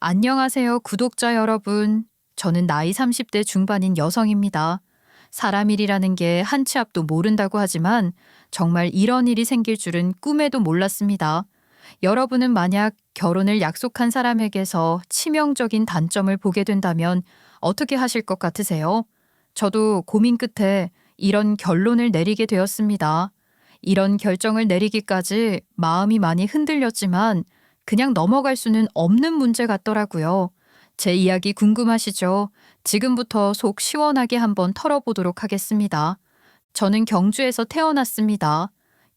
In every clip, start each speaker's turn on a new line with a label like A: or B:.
A: 안녕하세요, 구독자 여러분. 저는 나이 30대 중반인 여성입니다. 사람 일이라는 게 한 치 앞도 모른다고 하지만 정말 이런 일이 생길 줄은 꿈에도 몰랐습니다. 여러분은 만약 결혼을 약속한 사람에게서 치명적인 단점을 보게 된다면 어떻게 하실 것 같으세요? 저도 고민 끝에 이런 결론을 내리게 되었습니다. 이런 결정을 내리기까지 마음이 많이 흔들렸지만 그냥 넘어갈 수는 없는 문제 같더라고요. 제 이야기 궁금하시죠? 지금부터 속 시원하게 한번 털어보도록 하겠습니다. 저는 경주에서 태어났습니다.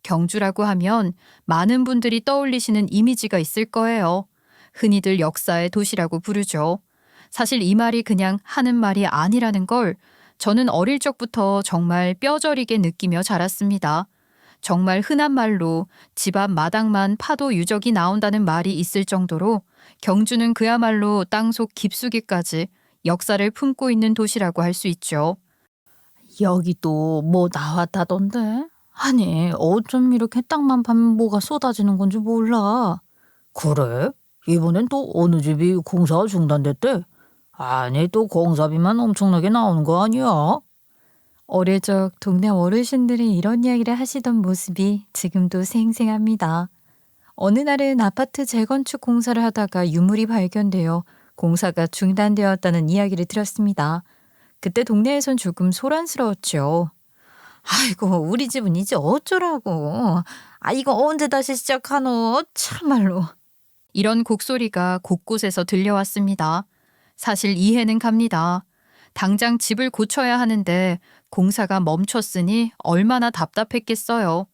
A: 경주라고 하면 많은 분들이 떠올리시는 이미지가 있을 거예요. 흔히들 역사의 도시라고 부르죠. 사실 이 말이 그냥 하는 말이 아니라는 걸 저는 어릴 적부터 정말 뼈저리게 느끼며 자랐습니다. 정말 흔한 말로 집 앞 마당만 파도 유적이 나온다는 말이 있을 정도로 경주는 그야말로 땅속 깊숙이까지 역사를 품고 있는 도시라고 할 수 있죠.
B: 여기 또 뭐 나왔다던데? 아니, 어쩜 이렇게 땅만 파면 뭐가 쏟아지는 건지 몰라. 그래? 이번엔 또 어느 집이 공사가 중단됐대? 아니, 또 공사비만 엄청나게 나오는 거 아니야?
A: 어릴 적 동네 어르신들이 이런 이야기를 하시던 모습이 지금도 생생합니다. 어느 날은 아파트 재건축 공사를 하다가 유물이 발견되어 공사가 중단되었다는 이야기를 들었습니다. 그때 동네에선 조금 소란스러웠죠.
B: 아이고, 우리 집은 이제 어쩌라고. 아, 이거 언제 다시 시작하노? 참말로.
A: 이런 곡소리가 곳곳에서 들려왔습니다. 사실 이해는 갑니다. 당장 집을 고쳐야 하는데 공사가 멈췄으니 얼마나 답답했겠어요.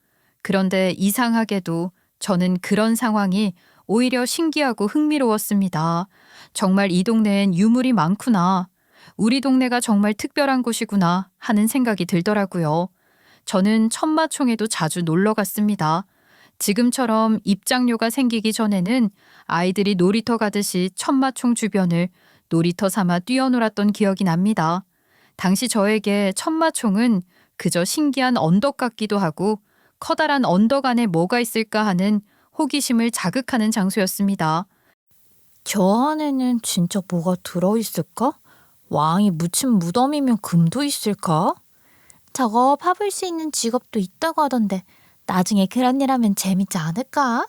A: 그런데 이상하게도 저는 그런 상황이 오히려 신기하고 흥미로웠습니다. 정말 이 동네엔 유물이 많구나. 우리 동네가 정말 특별한 곳이구나 하는 생각이 들더라고요. 저는 천마총에도 자주 놀러 갔습니다. 지금처럼 입장료가 생기기 전에는 아이들이 놀이터 가듯이 천마총 주변을 놀이터 삼아 뛰어놀았던 기억이 납니다. 당시 저에게 천마총은 그저 신기한 언덕 같기도 하고 커다란 언덕 안에 뭐가 있을까 하는 호기심을 자극하는 장소였습니다.
B: 저 안에는 진짜 뭐가 들어있을까? 왕이 묻힌 무덤이면 금도 있을까? 저거 파볼 수 있는 직업도 있다고 하던데 나중에 그런 일 하면 재밌지 않을까?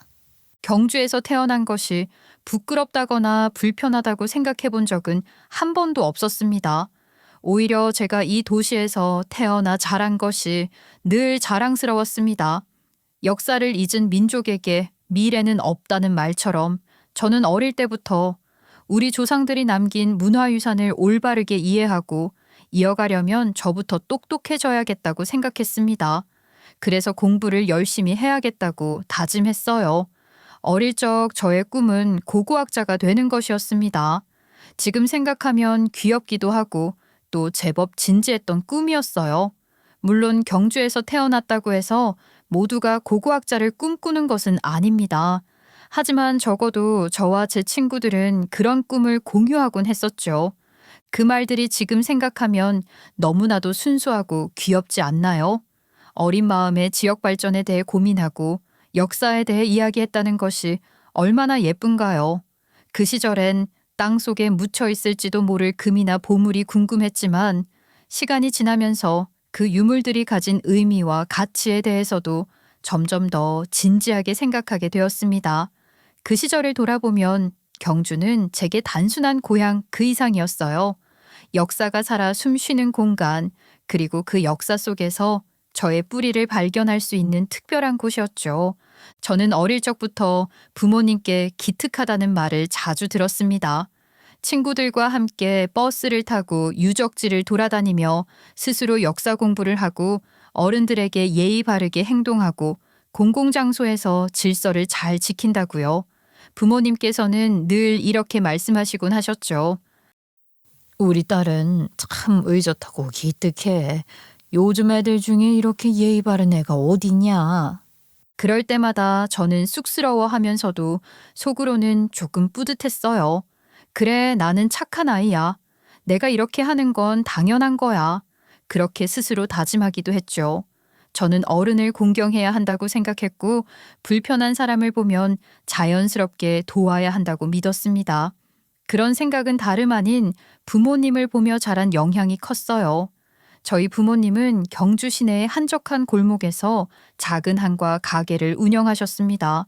A: 경주에서 태어난 것이 부끄럽다거나 불편하다고 생각해 본 적은 한 번도 없었습니다. 오히려 제가 이 도시에서 태어나 자란 것이 늘 자랑스러웠습니다. 역사를 잊은 민족에게 미래는 없다는 말처럼 저는 어릴 때부터 우리 조상들이 남긴 문화유산을 올바르게 이해하고 이어가려면 저부터 똑똑해져야겠다고 생각했습니다. 그래서 공부를 열심히 해야겠다고 다짐했어요. 어릴 적 저의 꿈은 고고학자가 되는 것이었습니다. 지금 생각하면 귀엽기도 하고 또 제법 진지했던 꿈이었어요. 물론 경주에서 태어났다고 해서 모두가 고고학자를 꿈꾸는 것은 아닙니다. 하지만 적어도 저와 제 친구들은 그런 꿈을 공유하곤 했었죠. 그 말들이 지금 생각하면 너무나도 순수하고 귀엽지 않나요? 어린 마음에 지역 발전에 대해 고민하고 역사에 대해 이야기했다는 것이 얼마나 예쁜가요? 그 시절엔 땅 속에 묻혀 있을지도 모를 금이나 보물이 궁금했지만 시간이 지나면서 그 유물들이 가진 의미와 가치에 대해서도 점점 더 진지하게 생각하게 되었습니다. 그 시절을 돌아보면 경주는 제게 단순한 고향 그 이상이었어요. 역사가 살아 숨쉬는 공간, 그리고 그 역사 속에서 저의 뿌리를 발견할 수 있는 특별한 곳이었죠. 저는 어릴 적부터 부모님께 기특하다는 말을 자주 들었습니다. 친구들과 함께 버스를 타고 유적지를 돌아다니며 스스로 역사 공부를 하고 어른들에게 예의 바르게 행동하고 공공장소에서 질서를 잘 지킨다고요. 부모님께서는 늘 이렇게 말씀하시곤 하셨죠.
B: 우리 딸은 참 의젓하고 기특해. 요즘 애들 중에 이렇게 예의 바른 애가 어딨냐?
A: 그럴 때마다 저는 쑥스러워하면서도 속으로는 조금 뿌듯했어요. 그래, 나는 착한 아이야. 내가 이렇게 하는 건 당연한 거야. 그렇게 스스로 다짐하기도 했죠. 저는 어른을 공경해야 한다고 생각했고 불편한 사람을 보면 자연스럽게 도와야 한다고 믿었습니다. 그런 생각은 다름 아닌 부모님을 보며 자란 영향이 컸어요. 저희 부모님은 경주 시내의 한적한 골목에서 작은 한과 가게를 운영하셨습니다.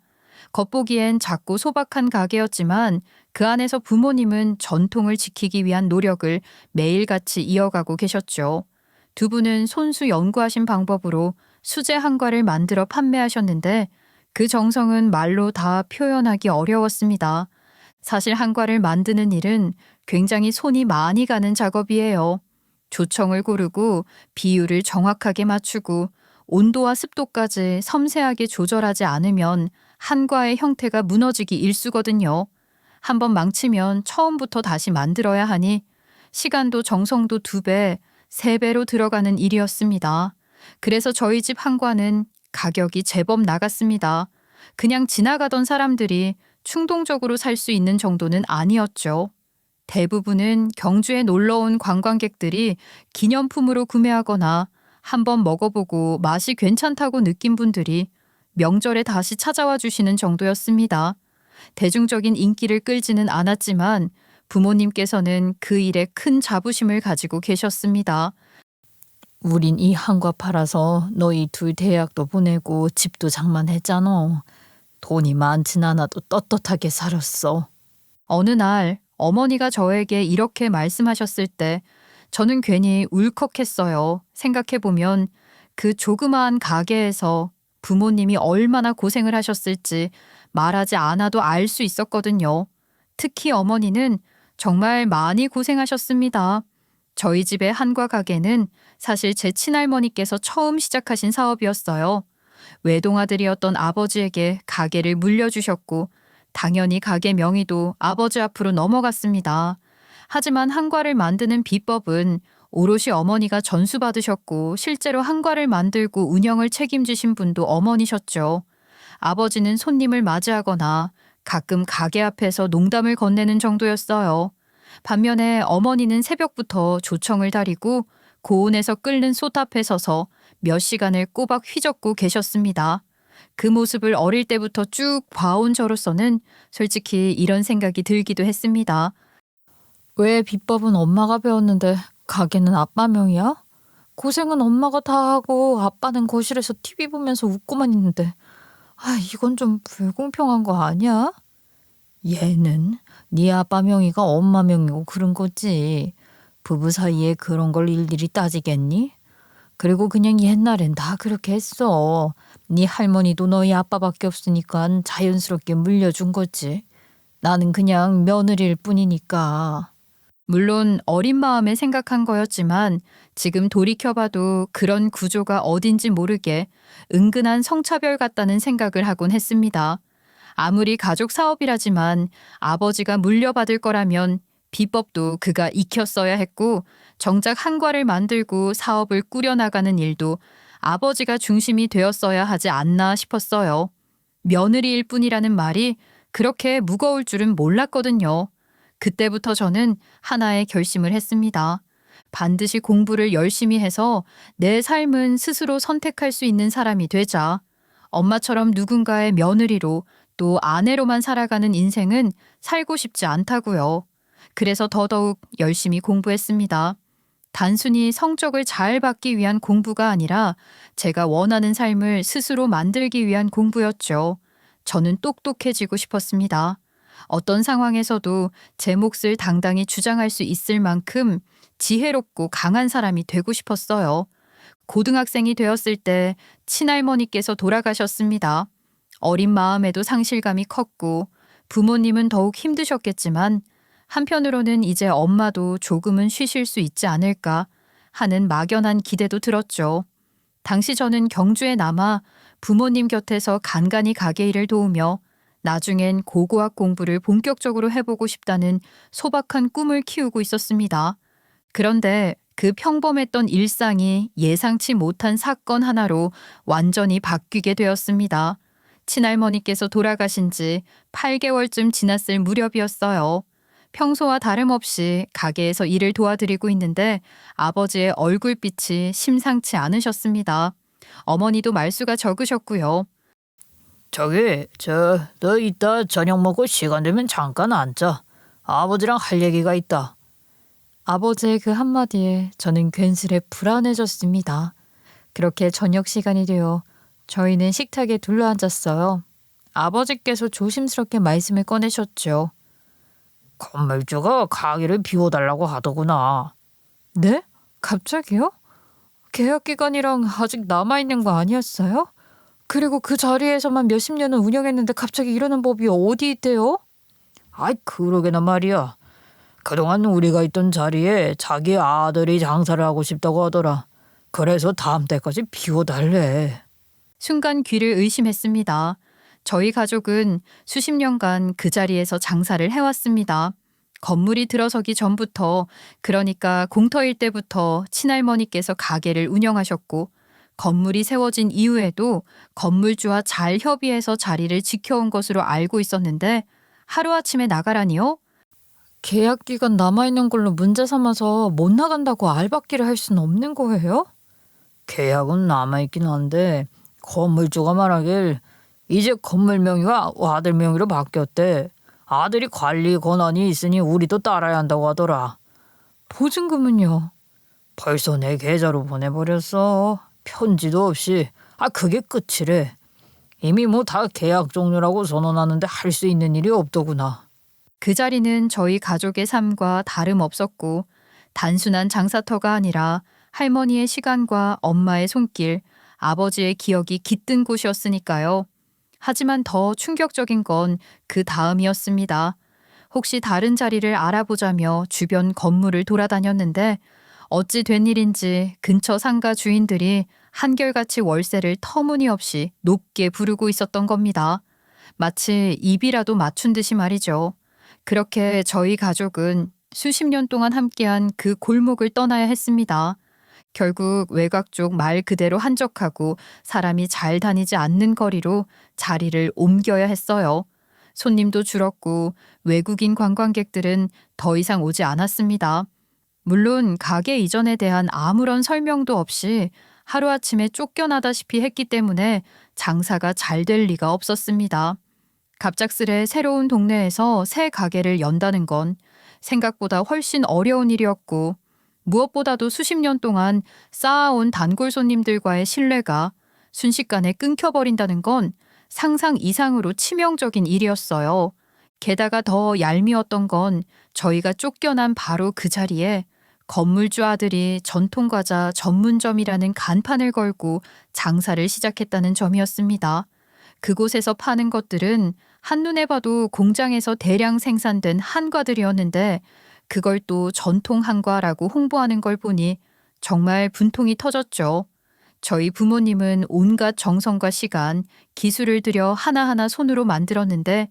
A: 겉보기엔 작고 소박한 가게였지만 그 안에서 부모님은 전통을 지키기 위한 노력을 매일같이 이어가고 계셨죠. 두 분은 손수 연구하신 방법으로 수제 한과를 만들어 판매하셨는데 그 정성은 말로 다 표현하기 어려웠습니다. 사실 한과를 만드는 일은 굉장히 손이 많이 가는 작업이에요. 조청을 고르고 비율을 정확하게 맞추고 온도와 습도까지 섬세하게 조절하지 않으면 한과의 형태가 무너지기 일쑤거든요. 한번 망치면 처음부터 다시 만들어야 하니 시간도 정성도 2배, 3배로 들어가는 일이었습니다. 그래서 저희 집 한과는 가격이 제법 나갔습니다. 그냥 지나가던 사람들이 충동적으로 살 수 있는 정도는 아니었죠. 대부분은 경주에 놀러 온 관광객들이 기념품으로 구매하거나 한번 먹어보고 맛이 괜찮다고 느낀 분들이 명절에 다시 찾아와 주시는 정도였습니다. 대중적인 인기를 끌지는 않았지만 부모님께서는 그 일에 큰 자부심을 가지고 계셨습니다.
B: 우린 이 한과 팔아서 너희 둘 대학도 보내고 집도 장만했잖아. 돈이 많진 않아도 떳떳하게 살았어.
A: 어느 날 어머니가 저에게 이렇게 말씀하셨을 때 저는 괜히 울컥했어요. 생각해보면 그 조그마한 가게에서 부모님이 얼마나 고생을 하셨을지 말하지 않아도 알 수 있었거든요. 특히 어머니는 정말 많이 고생하셨습니다. 저희 집의 한과 가게는 사실 제 친할머니께서 처음 시작하신 사업이었어요. 외동아들이었던 아버지에게 가게를 물려주셨고 당연히 가게 명의도 아버지 앞으로 넘어갔습니다. 하지만 한과를 만드는 비법은 오롯이 어머니가 전수받으셨고 실제로 한과를 만들고 운영을 책임지신 분도 어머니셨죠. 아버지는 손님을 맞이하거나 가끔 가게 앞에서 농담을 건네는 정도였어요. 반면에 어머니는 새벽부터 조청을 다리고 고온에서 끓는 솥 앞에 서서 몇 시간을 꼬박 휘젓고 계셨습니다. 그 모습을 어릴 때부터 쭉 봐온 저로서는 솔직히 이런 생각이 들기도 했습니다.
B: 왜 비법은 엄마가 배웠는데 가게는 아빠 명이야? 고생은 엄마가 다 하고 아빠는 거실에서 TV 보면서 웃고만 있는데 이건 좀 불공평한 거 아니야? 얘는 네 아빠 명의가 엄마 명이고 그런 거지. 부부 사이에 그런 걸 일일이 따지겠니? 그리고 그냥 옛날엔 다 그렇게 했어. 네 할머니도 너희 아빠밖에 없으니까 자연스럽게 물려준 거지. 나는 그냥 며느리일 뿐이니까.
A: 물론 어린 마음에 생각한 거였지만 지금 돌이켜봐도 그런 구조가 어딘지 모르게 은근한 성차별 같다는 생각을 하곤 했습니다. 아무리 가족 사업이라지만 아버지가 물려받을 거라면 비법도 그가 익혔어야 했고 정작 한과를 만들고 사업을 꾸려나가는 일도 아버지가 중심이 되었어야 하지 않나 싶었어요. 며느리일 뿐이라는 말이 그렇게 무거울 줄은 몰랐거든요. 그때부터 저는 하나의 결심을 했습니다. 반드시 공부를 열심히 해서 내 삶은 스스로 선택할 수 있는 사람이 되자. 엄마처럼 누군가의 며느리로 또 아내로만 살아가는 인생은 살고 싶지 않다고요. 그래서 더더욱 열심히 공부했습니다. 단순히 성적을 잘 받기 위한 공부가 아니라 제가 원하는 삶을 스스로 만들기 위한 공부였죠. 저는 똑똑해지고 싶었습니다. 어떤 상황에서도 제 몫을 당당히 주장할 수 있을 만큼 지혜롭고 강한 사람이 되고 싶었어요. 고등학생이 되었을 때 친할머니께서 돌아가셨습니다. 어린 마음에도 상실감이 컸고 부모님은 더욱 힘드셨겠지만 한편으로는 이제 엄마도 조금은 쉬실 수 있지 않을까 하는 막연한 기대도 들었죠. 당시 저는 경주에 남아 부모님 곁에서 간간히 가게 일을 도우며 나중엔 고고학 공부를 본격적으로 해보고 싶다는 소박한 꿈을 키우고 있었습니다. 그런데 그 평범했던 일상이 예상치 못한 사건 하나로 완전히 바뀌게 되었습니다. 친할머니께서 돌아가신 지 8개월쯤 지났을 무렵이었어요. 평소와 다름없이 가게에서 일을 도와드리고 있는데 아버지의 얼굴빛이 심상치 않으셨습니다. 어머니도 말수가 적으셨고요.
B: 너 이따 저녁 먹고 시간 되면 잠깐 앉아. 아버지랑 할 얘기가 있다.
A: 아버지의 그 한마디에 저는 괜스레 불안해졌습니다. 그렇게 저녁 시간이 되어 저희는 식탁에 둘러앉았어요. 아버지께서 조심스럽게 말씀을 꺼내셨죠.
B: 건물주가 가게를 비워달라고 하더구나.
A: 네? 갑자기요? 계약 기간이랑 아직 남아있는 거 아니었어요? 그리고 그 자리에서만 몇십 년을 운영했는데 갑자기 이러는 법이 어디 있대요?
B: 아이 그러게나 말이야. 그동안 우리가 있던 자리에 자기 아들이 장사를 하고 싶다고 하더라. 그래서 다음 달까지 비워달래.
A: 순간 귀를 의심했습니다. 저희 가족은 수십 년간 그 자리에서 장사를 해왔습니다. 건물이 들어서기 전부터, 그러니까 공터일 때부터 친할머니께서 가게를 운영하셨고, 건물이 세워진 이후에도 건물주와 잘 협의해서 자리를 지켜온 것으로 알고 있었는데 하루아침에 나가라니요? 계약 기간 남아있는 걸로 문제 삼아서 못 나간다고 알박기를 할 수는 없는 거예요?
B: 계약은 남아있긴 한데 건물주가 말하길 이제 건물 명의가 아들 명의로 바뀌었대. 아들이 관리 권한이 있으니 우리도 따라야 한다고 하더라.
A: 보증금은요?
B: 벌써 내 계좌로 보내버렸어. 편지도 없이. 그게 끝이래. 이미 뭐 다 계약 종료라고 선언하는데 할 수 있는 일이 없더구나.
A: 그 자리는 저희 가족의 삶과 다름없었고 단순한 장사터가 아니라 할머니의 시간과 엄마의 손길, 아버지의 기억이 깃든 곳이었으니까요. 하지만 더 충격적인 건 그 다음이었습니다. 혹시 다른 자리를 알아보자며 주변 건물을 돌아다녔는데 어찌 된 일인지 근처 상가 주인들이 한결같이 월세를 터무니없이 높게 부르고 있었던 겁니다. 마치 입이라도 맞춘 듯이 말이죠. 그렇게 저희 가족은 수십 년 동안 함께한 그 골목을 떠나야 했습니다. 결국 외곽 쪽 말 그대로 한적하고 사람이 잘 다니지 않는 거리로 자리를 옮겨야 했어요. 손님도 줄었고 외국인 관광객들은 더 이상 오지 않았습니다. 물론 가게 이전에 대한 아무런 설명도 없이 하루아침에 쫓겨나다시피 했기 때문에 장사가 잘 될 리가 없었습니다. 갑작스레 새로운 동네에서 새 가게를 연다는 건 생각보다 훨씬 어려운 일이었고 무엇보다도 수십 년 동안 쌓아온 단골 손님들과의 신뢰가 순식간에 끊겨버린다는 건 상상 이상으로 치명적인 일이었어요. 게다가 더 얄미웠던 건 저희가 쫓겨난 바로 그 자리에 건물주 아들이 전통과자 전문점이라는 간판을 걸고 장사를 시작했다는 점이었습니다. 그곳에서 파는 것들은 한눈에 봐도 공장에서 대량 생산된 한과들이었는데 그걸 또 전통 한과라고 홍보하는 걸 보니 정말 분통이 터졌죠. 저희 부모님은 온갖 정성과 시간, 기술을 들여 하나하나 손으로 만들었는데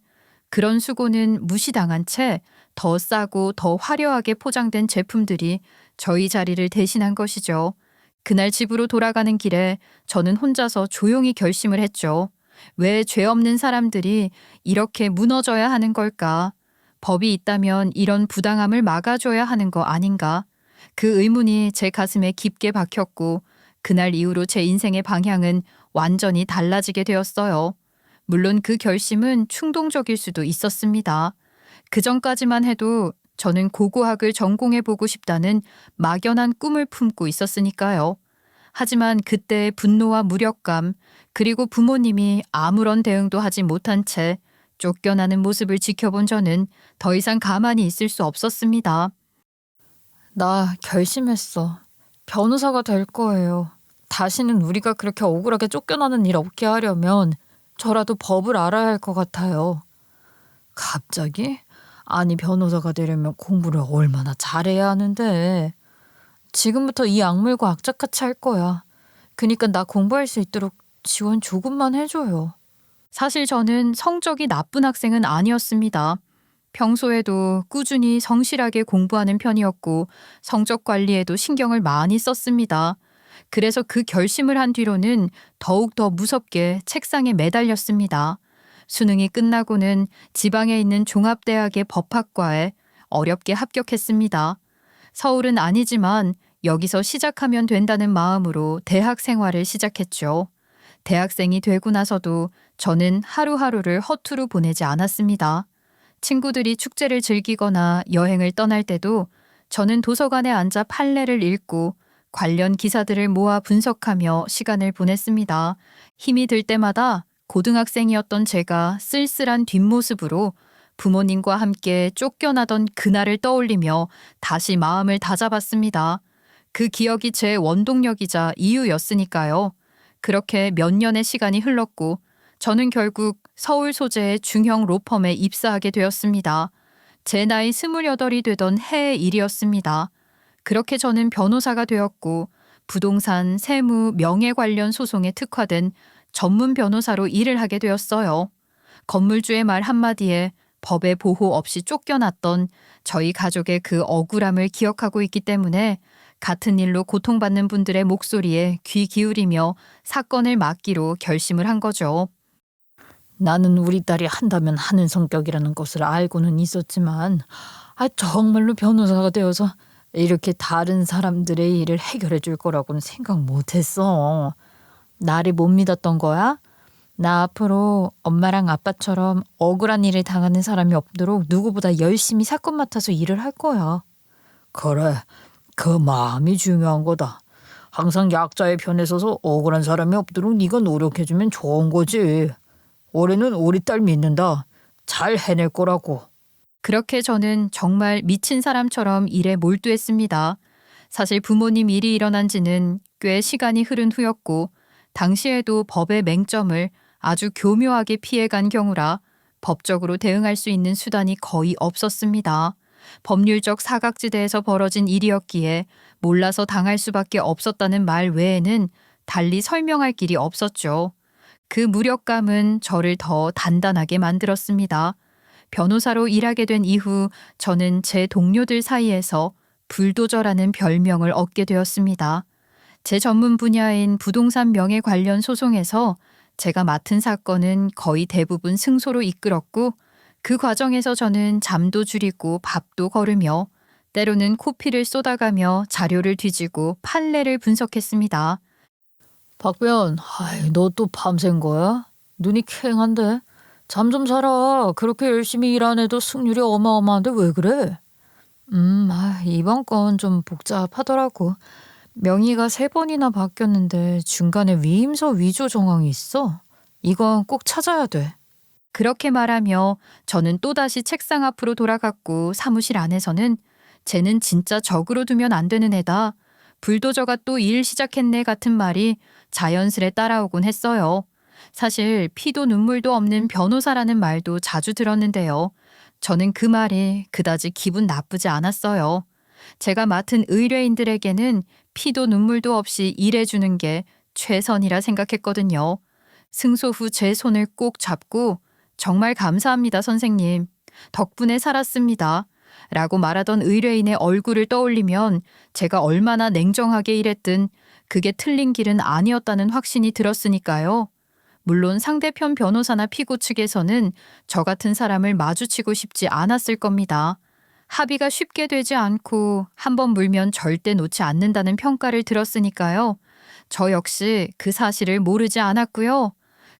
A: 그런 수고는 무시당한 채 더 싸고 더 화려하게 포장된 제품들이 저희 자리를 대신한 것이죠. 그날 집으로 돌아가는 길에 저는 혼자서 조용히 결심을 했죠. 왜 죄 없는 사람들이 이렇게 무너져야 하는 걸까? 법이 있다면 이런 부당함을 막아줘야 하는 거 아닌가? 그 의문이 제 가슴에 깊게 박혔고 그날 이후로 제 인생의 방향은 완전히 달라지게 되었어요. 물론 그 결심은 충동적일 수도 있었습니다. 그 전까지만 해도 저는 고고학을 전공해보고 싶다는 막연한 꿈을 품고 있었으니까요. 하지만 그때의 분노와 무력감, 그리고 부모님이 아무런 대응도 하지 못한 채 쫓겨나는 모습을 지켜본 저는 더 이상 가만히 있을 수 없었습니다. 나 결심했어. 변호사가 될 거예요. 다시는 우리가 그렇게 억울하게 쫓겨나는 일 없게 하려면 저라도 법을 알아야 할 것 같아요. 갑자기? 아니 변호사가 되려면 공부를 얼마나 잘해야 하는데. 지금부터 이 악물고 악착같이 할 거야. 그니까 나 공부할 수 있도록 지원 조금만 해줘요. 사실 저는 성적이 나쁜 학생은 아니었습니다. 평소에도 꾸준히 성실하게 공부하는 편이었고 성적 관리에도 신경을 많이 썼습니다. 그래서 그 결심을 한 뒤로는 더욱 더 무섭게 책상에 매달렸습니다. 수능이 끝나고는 지방에 있는 종합대학의 법학과에 어렵게 합격했습니다. 서울은 아니지만 여기서 시작하면 된다는 마음으로 대학 생활을 시작했죠. 대학생이 되고 나서도 저는 하루하루를 허투루 보내지 않았습니다. 친구들이 축제를 즐기거나 여행을 떠날 때도 저는 도서관에 앉아 판례를 읽고 관련 기사들을 모아 분석하며 시간을 보냈습니다. 힘이 들 때마다 고등학생이었던 제가 쓸쓸한 뒷모습으로 부모님과 함께 쫓겨나던 그날을 떠올리며 다시 마음을 다잡았습니다. 그 기억이 제 원동력이자 이유였으니까요. 그렇게 몇 년의 시간이 흘렀고 저는 결국 서울 소재의 중형 로펌에 입사하게 되었습니다. 제 나이 28이 되던 해의 일이었습니다. 그렇게 저는 변호사가 되었고 부동산, 세무, 명예 관련 소송에 특화된 전문 변호사로 일을 하게 되었어요. 건물주의 말 한마디에 법의 보호 없이 쫓겨났던 저희 가족의 그 억울함을 기억하고 있기 때문에 같은 일로 고통받는 분들의 목소리에 귀 기울이며 사건을 막기로 결심을 한 거죠.
B: 나는 우리 딸이 한다면 하는 성격이라는 것을 알고는 있었지만 정말로 변호사가 되어서 이렇게 다른 사람들의 일을 해결해 줄 거라고는 생각 못했어. 나를 못 믿었던 거야? 나 앞으로 엄마랑 아빠처럼 억울한 일을 당하는 사람이 없도록 누구보다 열심히 사건 맡아서 일을 할 거야. 그래, 그 마음이 중요한 거다. 항상 약자의 편에 서서 억울한 사람이 없도록 네가 노력해주면 좋은 거지. 올해는 우리 딸 믿는다. 잘 해낼 거라고.
A: 그렇게 저는 정말 미친 사람처럼 일에 몰두했습니다. 사실 부모님 일이 일어난 지는 꽤 시간이 흐른 후였고 당시에도 법의 맹점을 아주 교묘하게 피해간 경우라 법적으로 대응할 수 있는 수단이 거의 없었습니다. 법률적 사각지대에서 벌어진 일이었기에 몰라서 당할 수밖에 없었다는 말 외에는 달리 설명할 길이 없었죠. 그 무력감은 저를 더 단단하게 만들었습니다. 변호사로 일하게 된 이후 저는 제 동료들 사이에서 불도저라는 별명을 얻게 되었습니다. 제 전문 분야인 부동산 명예 관련 소송에서 제가 맡은 사건은 거의 대부분 승소로 이끌었고 그 과정에서 저는 잠도 줄이고 밥도 거르며 때로는 코피를 쏟아가며 자료를 뒤지고 판례를 분석했습니다.
B: 박변, 너 또 밤샌 거야? 눈이 퀭한데? 잠 좀 자라. 그렇게 열심히 일 안 해도 승률이 어마어마한데 왜 그래? 이번 건 좀 복잡하더라고. 명의가 3번이나 바뀌었는데 중간에 위임서 위조 정황이 있어. 이건 꼭 찾아야 돼.
A: 그렇게 말하며 저는 또다시 책상 앞으로 돌아갔고 사무실 안에서는 쟤는 진짜 적으로 두면 안 되는 애다. 불도저가 또 일 시작했네 같은 말이 자연스레 따라오곤 했어요. 사실 피도 눈물도 없는 변호사라는 말도 자주 들었는데요. 저는 그 말이 그다지 기분 나쁘지 않았어요. 제가 맡은 의뢰인들에게는 피도 눈물도 없이 일해주는 게 최선이라 생각했거든요. 승소 후 제 손을 꼭 잡고 정말 감사합니다, 선생님. 덕분에 살았습니다. 라고 말하던 의뢰인의 얼굴을 떠올리면 제가 얼마나 냉정하게 일했든 그게 틀린 길은 아니었다는 확신이 들었으니까요. 물론 상대편 변호사나 피고 측에서는 저 같은 사람을 마주치고 싶지 않았을 겁니다. 합의가 쉽게 되지 않고 한번 물면 절대 놓지 않는다는 평가를 들었으니까요. 저 역시 그 사실을 모르지 않았고요.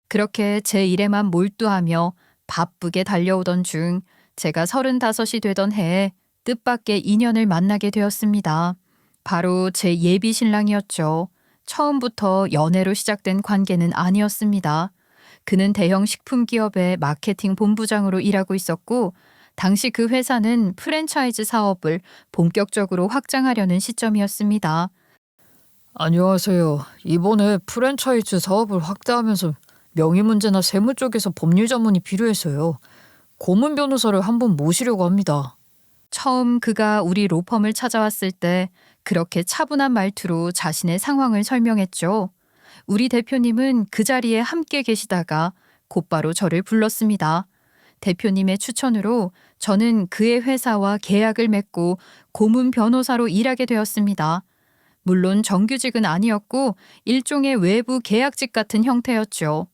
A: 그렇게 제 일에만 몰두하며 바쁘게 달려오던 중 제가 35이 되던 해에 뜻밖의 인연을 만나게 되었습니다. 바로 제 예비 신랑이었죠. 처음부터 연애로 시작된 관계는 아니었습니다. 그는 대형 식품 기업의 마케팅 본부장으로 일하고 있었고 당시 그 회사는 프랜차이즈 사업을 본격적으로 확장하려는 시점이었습니다.
B: 안녕하세요. 이번에 프랜차이즈 사업을 확대하면서 명의 문제나 세무 쪽에서 법률 전문이 필요해서요. 고문 변호사를 한번 모시려고 합니다.
A: 처음 그가 우리 로펌을 찾아왔을 때 그렇게 차분한 말투로 자신의 상황을 설명했죠. 우리 대표님은 그 자리에 함께 계시다가 곧바로 저를 불렀습니다. 대표님의 추천으로 저는 그의 회사와 계약을 맺고 고문 변호사로 일하게 되었습니다. 물론 정규직은 아니었고 일종의 외부 계약직 같은 형태였죠.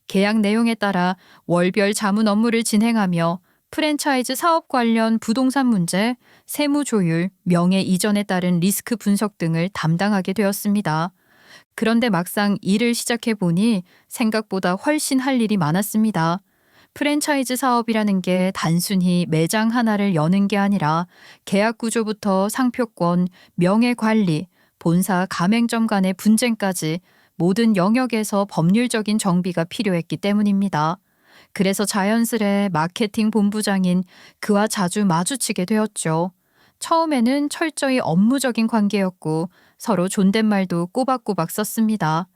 A: 계약 내용에 따라 월별 자문 업무를 진행하며 프랜차이즈 사업 관련 부동산 문제, 세무 조율, 명예 이전에 따른 리스크 분석 등을 담당하게 되었습니다. 그런데 막상 일을 시작해 보니 생각보다 훨씬 할 일이 많았습니다. 프랜차이즈 사업이라는 게 단순히 매장 하나를 여는 게 아니라 계약 구조부터 상표권, 명예 관리, 본사 가맹점 간의 분쟁까지 모든 영역에서 법률적인 정비가 필요했기 때문입니다. 그래서 자연스레 마케팅 본부장인 그와 자주 마주치게 되었죠. 처음에는 철저히 업무적인 관계였고 서로 존댓말도 꼬박꼬박 썼습니다.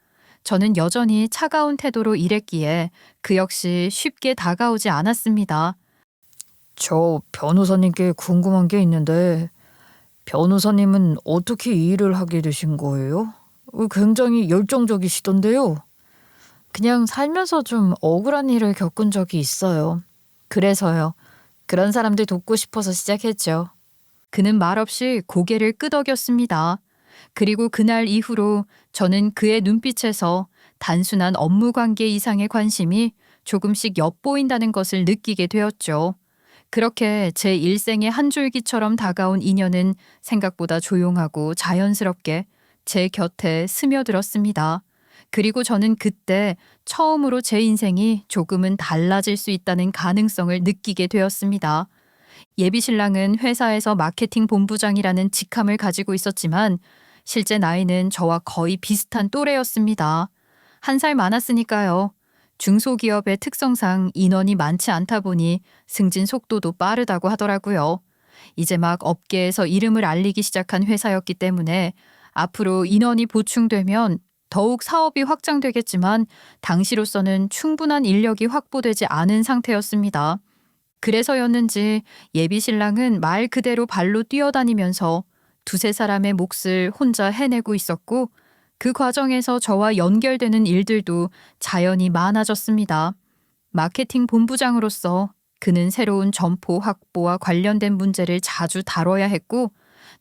A: 저는 여전히 차가운 태도로 일했기에 그 역시 쉽게 다가오지 않았습니다.
B: 저 변호사님께 궁금한 게 있는데 변호사님은 어떻게 이 일을 하게 되신 거예요? 굉장히 열정적이시던데요. 그냥 살면서 좀 억울한 일을 겪은 적이 있어요. 그래서요. 그런 사람들 돕고 싶어서 시작했죠.
A: 그는 말없이 고개를 끄덕였습니다. 그리고 그날 이후로 저는 그의 눈빛에서 단순한 업무 관계 이상의 관심이 조금씩 엿보인다는 것을 느끼게 되었죠. 그렇게 제 일생의 한 줄기처럼 다가온 인연은 생각보다 조용하고 자연스럽게 제 곁에 스며들었습니다. 그리고 저는 그때 처음으로 제 인생이 조금은 달라질 수 있다는 가능성을 느끼게 되었습니다. 예비신랑은 회사에서 마케팅 본부장이라는 직함을 가지고 있었지만 실제 나이는 저와 거의 비슷한 또래였습니다. 한 살 많았으니까요. 중소기업의 특성상 인원이 많지 않다 보니 승진 속도도 빠르다고 하더라고요. 이제 막 업계에서 이름을 알리기 시작한 회사였기 때문에 앞으로 인원이 보충되면 더욱 사업이 확장되겠지만 당시로서는 충분한 인력이 확보되지 않은 상태였습니다. 그래서였는지 예비신랑은 말 그대로 발로 뛰어다니면서 두세 사람의 몫을 혼자 해내고 있었고 그 과정에서 저와 연결되는 일들도 자연히 많아졌습니다. 마케팅 본부장으로서 그는 새로운 점포 확보와 관련된 문제를 자주 다뤄야 했고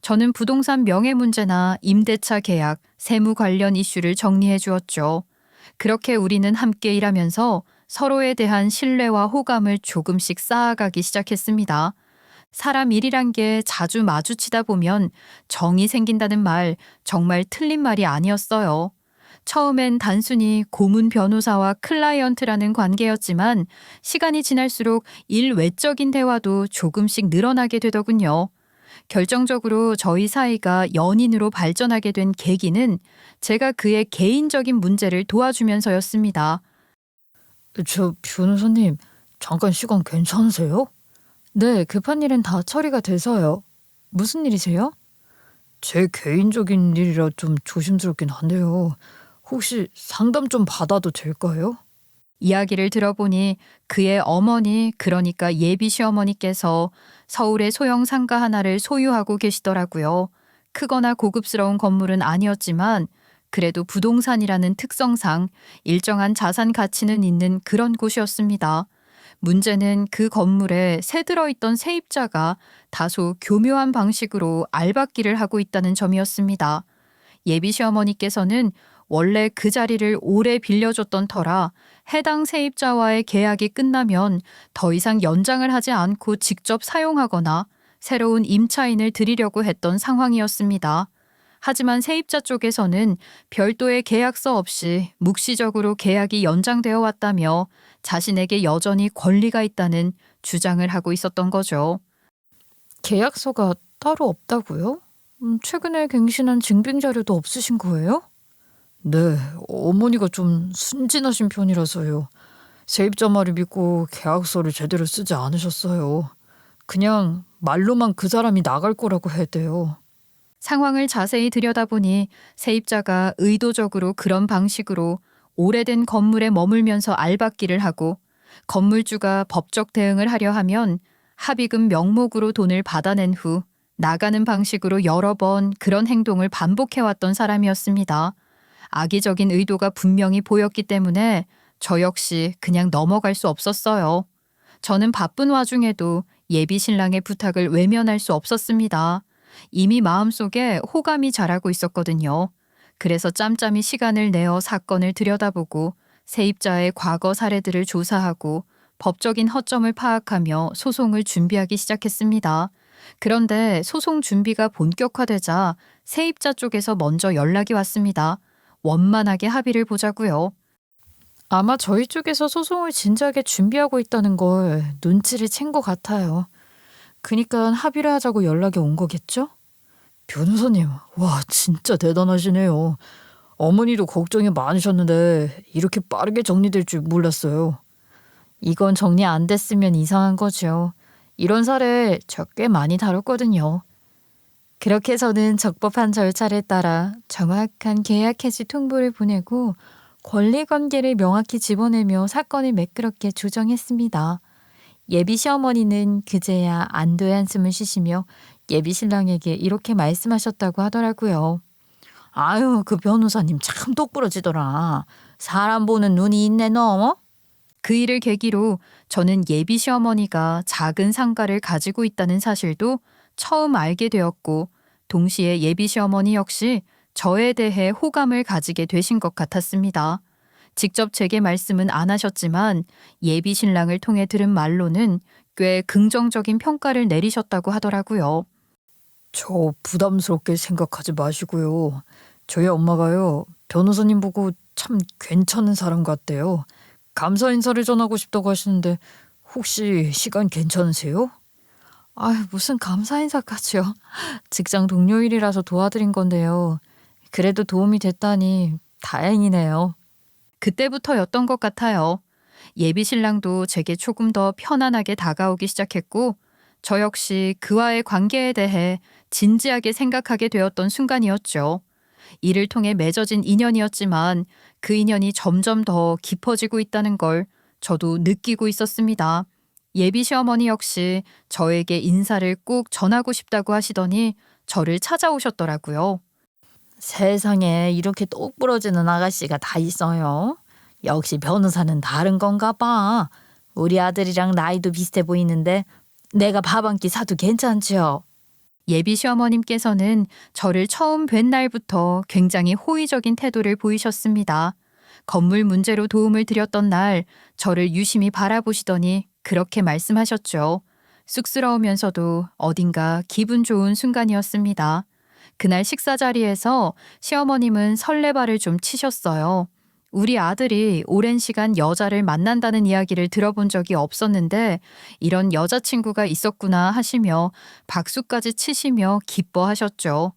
A: 저는 부동산 명예 문제나 임대차 계약, 세무 관련 이슈를 정리해 주었죠. 그렇게 우리는 함께 일하면서 서로에 대한 신뢰와 호감을 조금씩 쌓아가기 시작했습니다. 사람 일이란 게 자주 마주치다 보면 정이 생긴다는 말 정말 틀린 말이 아니었어요. 처음엔 단순히 고문 변호사와 클라이언트라는 관계였지만 시간이 지날수록 일 외적인 대화도 조금씩 늘어나게 되더군요. 결정적으로 저희 사이가 연인으로 발전하게 된 계기는 제가 그의 개인적인 문제를 도와주면서였습니다.
B: 저 변호사님, 잠깐 시간 괜찮으세요? 네, 급한 일은 다 처리가 돼서요. 무슨 일이세요? 제 개인적인 일이라 좀 조심스럽긴 한데요. 혹시 상담 좀 받아도 될까요?
A: 이야기를 들어보니 그의 어머니, 그러니까 예비 시어머니께서 서울의 소형 상가 하나를 소유하고 계시더라고요. 크거나 고급스러운 건물은 아니었지만 그래도 부동산이라는 특성상 일정한 자산 가치는 있는 그런 곳이었습니다. 문제는 그 건물에 새 들어있던 세입자가 다소 교묘한 방식으로 알박기를 하고 있다는 점이었습니다. 예비 시어머니께서는 원래 그 자리를 오래 빌려줬던 터라 해당 세입자와의 계약이 끝나면 더 이상 연장을 하지 않고 직접 사용하거나 새로운 임차인을 들이려고 했던 상황이었습니다. 하지만 세입자 쪽에서는 별도의 계약서 없이 묵시적으로 계약이 연장되어 왔다며 자신에게 여전히 권리가 있다는 주장을 하고 있었던 거죠.
B: 계약서가 따로 없다고요? 최근에 갱신한 증빙 자료도 없으신 거예요? 네, 어머니가 좀 순진하신 편이라서요. 세입자 말을 믿고 계약서를 제대로 쓰지 않으셨어요. 그냥 말로만 그 사람이 나갈 거라고 했대요.
A: 상황을 자세히 들여다보니 세입자가 의도적으로 그런 방식으로 오래된 건물에 머물면서 알박기를 하고 건물주가 법적 대응을 하려 하면 합의금 명목으로 돈을 받아낸 후 나가는 방식으로 여러 번 그런 행동을 반복해왔던 사람이었습니다. 악의적인 의도가 분명히 보였기 때문에 저 역시 그냥 넘어갈 수 없었어요. 저는 바쁜 와중에도 예비 신랑의 부탁을 외면할 수 없었습니다. 이미 마음속에 호감이 자라고 있었거든요. 그래서 짬짬이 시간을 내어 사건을 들여다보고 세입자의 과거 사례들을 조사하고 법적인 허점을 파악하며 소송을 준비하기 시작했습니다. 그런데 소송 준비가 본격화되자 세입자 쪽에서 먼저 연락이 왔습니다. 원만하게 합의를 보자고요. 아마 저희 쪽에서 소송을 진지하게 준비하고 있다는 걸 눈치를 챈 것 같아요. 그니까 합의를 하자고 연락이 온 거겠죠?
B: 변호사님, 와, 진짜 대단하시네요. 어머니도 걱정이 많으셨는데 이렇게 빠르게 정리될 줄 몰랐어요.
A: 이건 정리 안 됐으면 이상한 거죠. 이런 사례 저 꽤 많이 다뤘거든요. 그렇게 저는 적법한 절차를 따라 정확한 계약 해지 통보를 보내고 권리관계를 명확히 집어내며 사건을 매끄럽게 조정했습니다. 예비 시어머니는 그제야 안도의 한숨을 쉬시며 예비 신랑에게 이렇게 말씀하셨다고 하더라고요.
B: 아유, 그 변호사님 참 똑부러지더라. 사람 보는 눈이 있네 너.
A: 그 일을 계기로 저는 예비 시어머니가 작은 상가를 가지고 있다는 사실도 처음 알게 되었고, 동시에 예비 시어머니 역시 저에 대해 호감을 가지게 되신 것 같았습니다. 직접 제게 말씀은 안 하셨지만 예비 신랑을 통해 들은 말로는 꽤 긍정적인 평가를 내리셨다고 하더라고요.
B: 저 부담스럽게 생각하지 마시고요. 저희 엄마가요, 변호사님 보고 참 괜찮은 사람 같대요. 감사 인사를 전하고 싶다고 하시는데 혹시 시간 괜찮으세요?
A: 아유, 무슨 감사 인사까지요. 직장 동료 일이라서 도와드린 건데요. 그래도 도움이 됐다니 다행이네요. 그때부터였던 것 같아요. 예비 신랑도 제게 조금 더 편안하게 다가오기 시작했고, 저 역시 그와의 관계에 대해 진지하게 생각하게 되었던 순간이었죠. 이를 통해 맺어진 인연이었지만 그 인연이 점점 더 깊어지고 있다는 걸 저도 느끼고 있었습니다. 예비 시어머니 역시 저에게 인사를 꼭 전하고 싶다고 하시더니 저를 찾아오셨더라고요.
B: 세상에 이렇게 똑부러지는 아가씨가 다 있어요. 역시 변호사는 다른 건가 봐. 우리 아들이랑 나이도 비슷해 보이는데 내가 밥 한 끼 사도 괜찮죠?
A: 예비 시어머님께서는 저를 처음 뵌 날부터 굉장히 호의적인 태도를 보이셨습니다. 건물 문제로 도움을 드렸던 날 저를 유심히 바라보시더니 그렇게 말씀하셨죠. 쑥스러우면서도 어딘가 기분 좋은 순간이었습니다. 그날 식사 자리에서 시어머님은 설레발을 좀 치셨어요. 우리 아들이 오랜 시간 여자를 만난다는 이야기를 들어본 적이 없었는데 이런 여자친구가 있었구나 하시며 박수까지 치시며 기뻐하셨죠.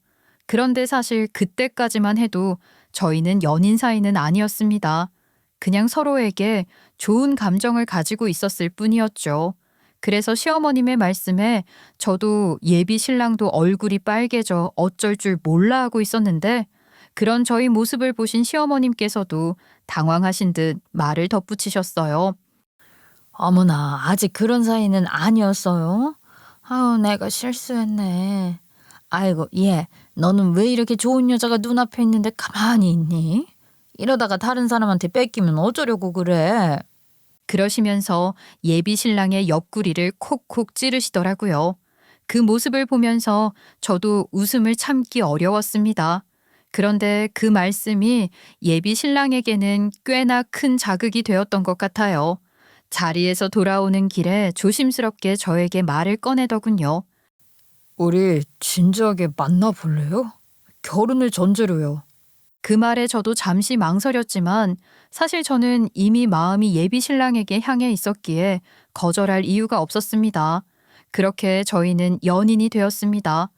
A: 그런데 사실 그때까지만 해도 저희는 연인 사이는 아니었습니다. 그냥 서로에게 좋은 감정을 가지고 있었을 뿐이었죠. 그래서 시어머님의 말씀에 저도 예비 신랑도 얼굴이 빨개져 어쩔 줄 몰라 하고 있었는데 그런 저희 모습을 보신 시어머님께서도 당황하신 듯 말을 덧붙이셨어요.
B: 어머나, 아직 그런 사이는 아니었어요? 아유, 내가 실수했네. 아이고, 얘, 너는 왜 이렇게 좋은 여자가 눈앞에 있는데 가만히 있니? 이러다가 다른 사람한테 뺏기면 어쩌려고 그래?
A: 그러시면서 예비 신랑의 옆구리를 콕콕 찌르시더라고요. 그 모습을 보면서 저도 웃음을 참기 어려웠습니다. 그런데 그 말씀이 예비 신랑에게는 꽤나 큰 자극이 되었던 것 같아요. 자리에서 돌아오는 길에 조심스럽게 저에게 말을 꺼내더군요.
B: 우리 진지하게 만나볼래요? 결혼을 전제로요.
A: 그 말에 저도 잠시 망설였지만 사실 저는 이미 마음이 예비 신랑에게 향해 있었기에 거절할 이유가 없었습니다. 그렇게 저희는 연인이 되었습니다.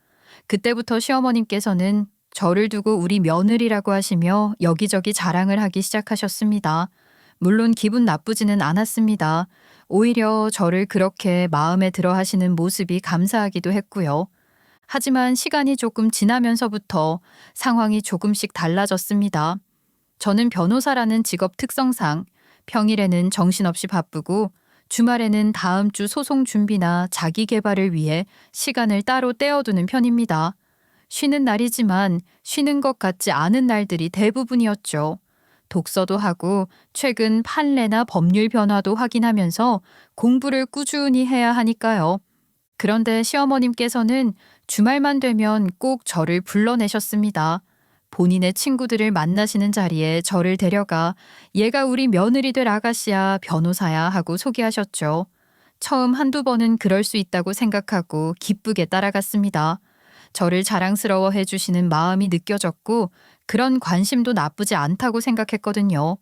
A: 그때부터 시어머님께서는 저를 두고 우리 며느리라고 하시며 여기저기 자랑을 하기 시작하셨습니다. 물론 기분 나쁘지는 않았습니다. 오히려 저를 그렇게 마음에 들어 하시는 모습이 감사하기도 했고요. 하지만 시간이 조금 지나면서부터 상황이 조금씩 달라졌습니다. 저는 변호사라는 직업 특성상 평일에는 정신없이 바쁘고 주말에는 다음 주 소송 준비나 자기 개발을 위해 시간을 따로 떼어두는 편입니다. 쉬는 날이지만 쉬는 것 같지 않은 날들이 대부분이었죠. 독서도 하고 최근 판례나 법률 변화도 확인하면서 공부를 꾸준히 해야 하니까요. 그런데 시어머님께서는 주말만 되면 꼭 저를 불러내셨습니다. 본인의 친구들을 만나시는 자리에 저를 데려가 얘가 우리 며느리 될 아가씨야 변호사야 하고 소개하셨죠. 처음 한두 번은 그럴 수 있다고 생각하고 기쁘게 따라갔습니다. 저를 자랑스러워해 주시는 마음이 느껴졌고 그런 관심도 나쁘지 않다고 생각했거든요.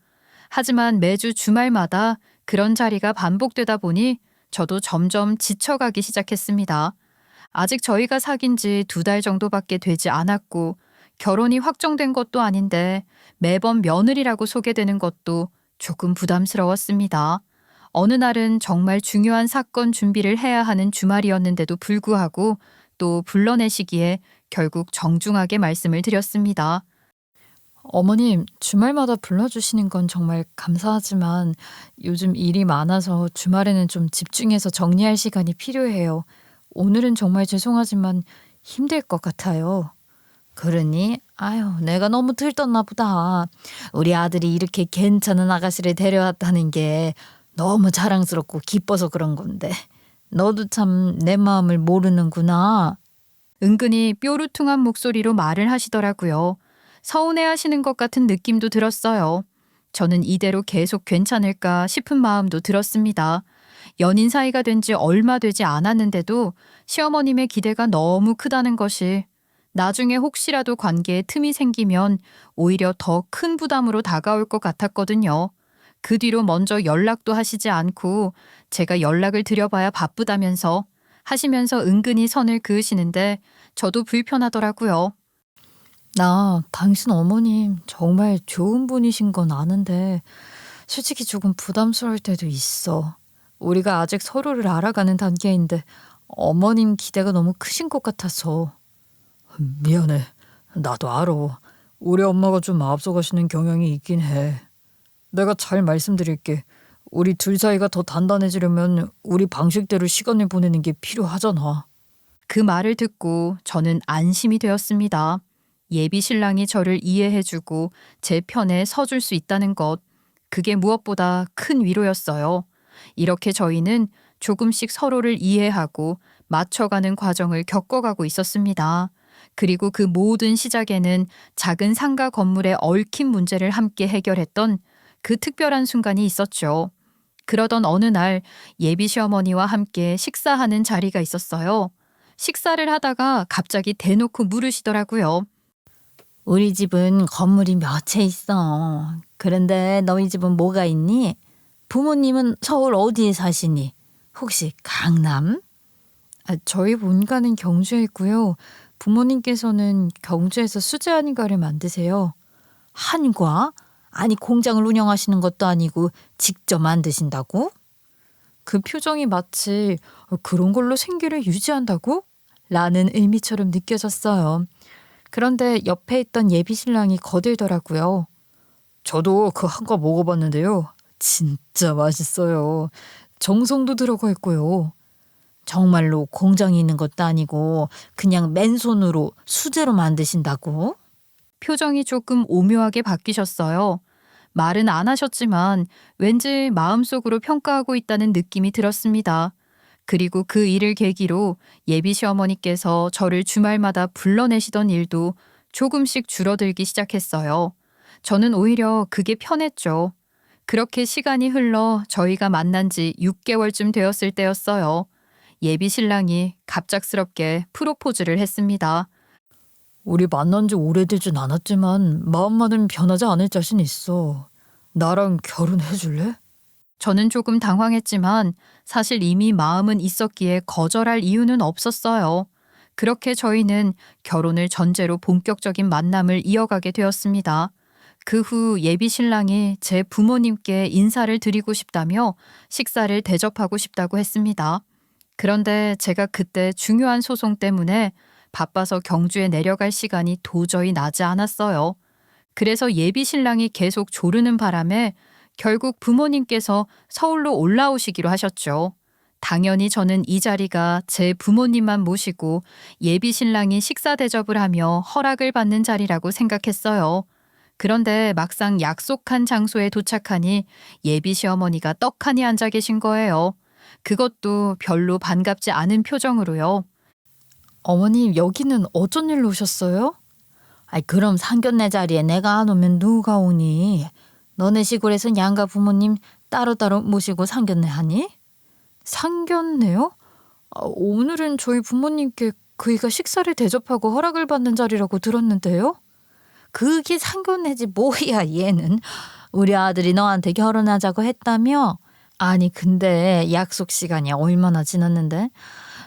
A: 하지만 매주 주말마다 그런 자리가 반복되다 보니 저도 점점 지쳐가기 시작했습니다. 아직 저희가 사귄 지 2달 정도밖에 되지 않았고 결혼이 확정된 것도 아닌데 매번 며느리라고 소개되는 것도 조금 부담스러웠습니다. 어느 날은 정말 중요한 사건 준비를 해야 하는 주말이었는데도 불구하고 또 불러내시기에 결국 정중하게 말씀을 드렸습니다. 어머님, 주말마다 불러주시는 건 정말 감사하지만 요즘 일이 많아서 주말에는 좀 집중해서 정리할 시간이 필요해요. 오늘은 정말 죄송하지만 힘들 것 같아요.
B: 그러니? 아유, 내가 너무 들떴나 보다. 우리 아들이 이렇게 괜찮은 아가씨를 데려왔다는 게 너무 자랑스럽고 기뻐서 그런 건데. 너도 참 내 마음을 모르는구나.
A: 은근히 뾰루퉁한 목소리로 말을 하시더라고요. 서운해하시는 것 같은 느낌도 들었어요. 저는 이대로 계속 괜찮을까 싶은 마음도 들었습니다. 연인 사이가 된 지 얼마 되지 않았는데도 시어머님의 기대가 너무 크다는 것이 나중에 혹시라도 관계에 틈이 생기면 오히려 더 큰 부담으로 다가올 것 같았거든요. 그 뒤로 먼저 연락도 하시지 않고 제가 연락을 드려봐야 바쁘다면서 하시면서 은근히 선을 그으시는데 저도 불편하더라고요.
B: 나 당신 어머님 정말 좋은 분이신 건 아는데 솔직히 조금 부담스러울 때도 있어. 우리가 아직 서로를 알아가는 단계인데 어머님 기대가 너무 크신 것 같아서. 미안해. 나도 알아. 우리 엄마가 좀 앞서가시는 경향이 있긴 해. 내가 잘 말씀드릴게. 우리 둘 사이가 더 단단해지려면 우리 방식대로 시간을 보내는 게 필요하잖아.
A: 그 말을 듣고 저는 안심이 되었습니다. 예비 신랑이 저를 이해해주고 제 편에 서줄 수 있다는 것, 그게 무엇보다 큰 위로였어요. 이렇게 저희는 조금씩 서로를 이해하고 맞춰가는 과정을 겪어가고 있었습니다. 그리고 그 모든 시작에는 작은 상가 건물에 얽힌 문제를 함께 해결했던 그 특별한 순간이 있었죠. 그러던 어느 날 예비 시어머니와 함께 식사하는 자리가 있었어요. 식사를 하다가 갑자기 대놓고 물으시더라고요.
B: 우리 집은 건물이 몇 채 있어. 그런데 너희 집은 뭐가 있니? 부모님은 서울 어디에 사시니? 혹시 강남?
A: 저희 본가는 경주에 있고요. 부모님께서는 경주에서 수제 한과를 만드세요.
B: 한과? 아니 공장을 운영하시는 것도 아니고 직접 만드신다고?
A: 그 표정이 마치 그런 걸로 생계를 유지한다고? 라는 의미처럼 느껴졌어요. 그런데 옆에 있던 예비 신랑이 거들더라고요.
B: 저도 그 한과 먹어봤는데요. 진짜 맛있어요. 정성도 들어가 있고요. 정말로 공장이 있는 것도 아니고 그냥 맨손으로 수제로 만드신다고?
A: 표정이 조금 오묘하게 바뀌셨어요. 말은 안 하셨지만 왠지 마음속으로 평가하고 있다는 느낌이 들었습니다. 그리고 그 일을 계기로 예비 시어머니께서 저를 주말마다 불러내시던 일도 조금씩 줄어들기 시작했어요. 저는 오히려 그게 편했죠. 그렇게 시간이 흘러 저희가 만난 지 6개월쯤 되었을 때였어요. 예비 신랑이 갑작스럽게 프로포즈를 했습니다.
B: 우리 만난 지 오래되진 않았지만 마음만은 변하지 않을 자신 있어. 나랑 결혼해 줄래?
A: 저는 조금 당황했지만 사실 이미 마음은 있었기에 거절할 이유는 없었어요. 그렇게 저희는 결혼을 전제로 본격적인 만남을 이어가게 되었습니다. 그 후 예비 신랑이 제 부모님께 인사를 드리고 싶다며 식사를 대접하고 싶다고 했습니다. 그런데 제가 그때 중요한 소송 때문에 바빠서 경주에 내려갈 시간이 도저히 나지 않았어요. 그래서 예비 신랑이 계속 조르는 바람에 결국 부모님께서 서울로 올라오시기로 하셨죠. 당연히 저는 이 자리가 제 부모님만 모시고 예비 신랑이 식사 대접을 하며 허락을 받는 자리라고 생각했어요. 그런데 막상 약속한 장소에 도착하니 예비 시어머니가 떡하니 앉아 계신 거예요. 그것도 별로 반갑지 않은 표정으로요.
B: 어머님 여기는 어쩐 일로 오셨어요? 아이 그럼 상견례 자리에 내가 안 오면 누가 오니? 너네 시골에선 양가 부모님 따로따로 모시고 상견례 하니?
A: 상견례요? 오늘은 저희 부모님께 그이가 식사를 대접하고 허락을 받는 자리라고 들었는데요.
B: 그게 상견례지 뭐야 얘는. 우리 아들이 너한테 결혼하자고 했다며? 아니 근데 약속 시간이 얼마나 지났는데?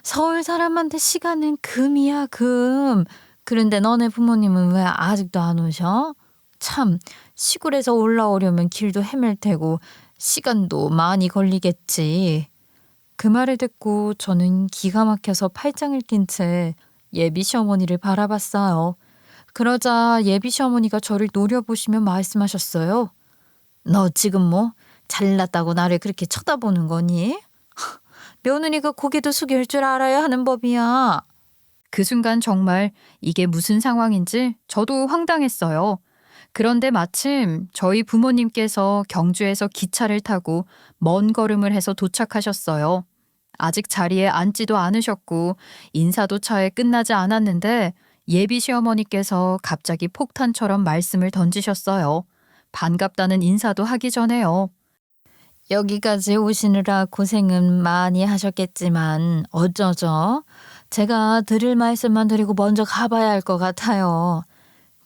B: 서울 사람한테 시간은 금이야 금. 그런데 너네 부모님은 왜 아직도 안 오셔? 참 시골에서 올라오려면 길도 헤맬 테고 시간도 많이 걸리겠지. 그 말을 듣고 저는 기가 막혀서 팔짱을 낀 채 예비 시어머니를 바라봤어요. 그러자 예비 시어머니가 저를 노려보시며 말씀하셨어요. 너 지금 뭐 잘났다고 나를 그렇게 쳐다보는 거니? 며느리가 고개도 숙일 줄 알아야 하는 법이야.
A: 그 순간 정말 이게 무슨 상황인지 저도 황당했어요. 그런데 마침 저희 부모님께서 경주에서 기차를 타고 먼 걸음을 해서 도착하셨어요. 아직 자리에 앉지도 않으셨고 인사도 차에 끝나지 않았는데 예비 시어머니께서 갑자기 폭탄처럼 말씀을 던지셨어요. 반갑다는 인사도 하기 전에요.
B: 여기까지 오시느라 고생은 많이 하셨겠지만 어쩌죠? 제가 드릴 말씀만 드리고 먼저 가봐야 할 것 같아요.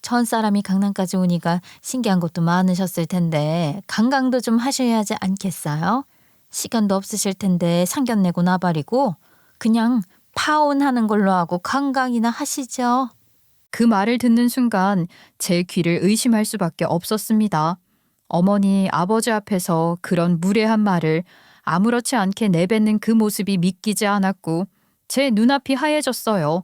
B: 천사람이 강남까지 오니까 신기한 것도 많으셨을 텐데 관광도 좀 하셔야 하지 않겠어요? 시간도 없으실 텐데 상견례고 나발이고 그냥 파혼하는 걸로 하고 관광이나 하시죠.
A: 그 말을 듣는 순간 제 귀를 의심할 수밖에 없었습니다. 어머니, 아버지 앞에서 그런 무례한 말을 아무렇지 않게 내뱉는 그 모습이 믿기지 않았고 제 눈앞이 하얘졌어요.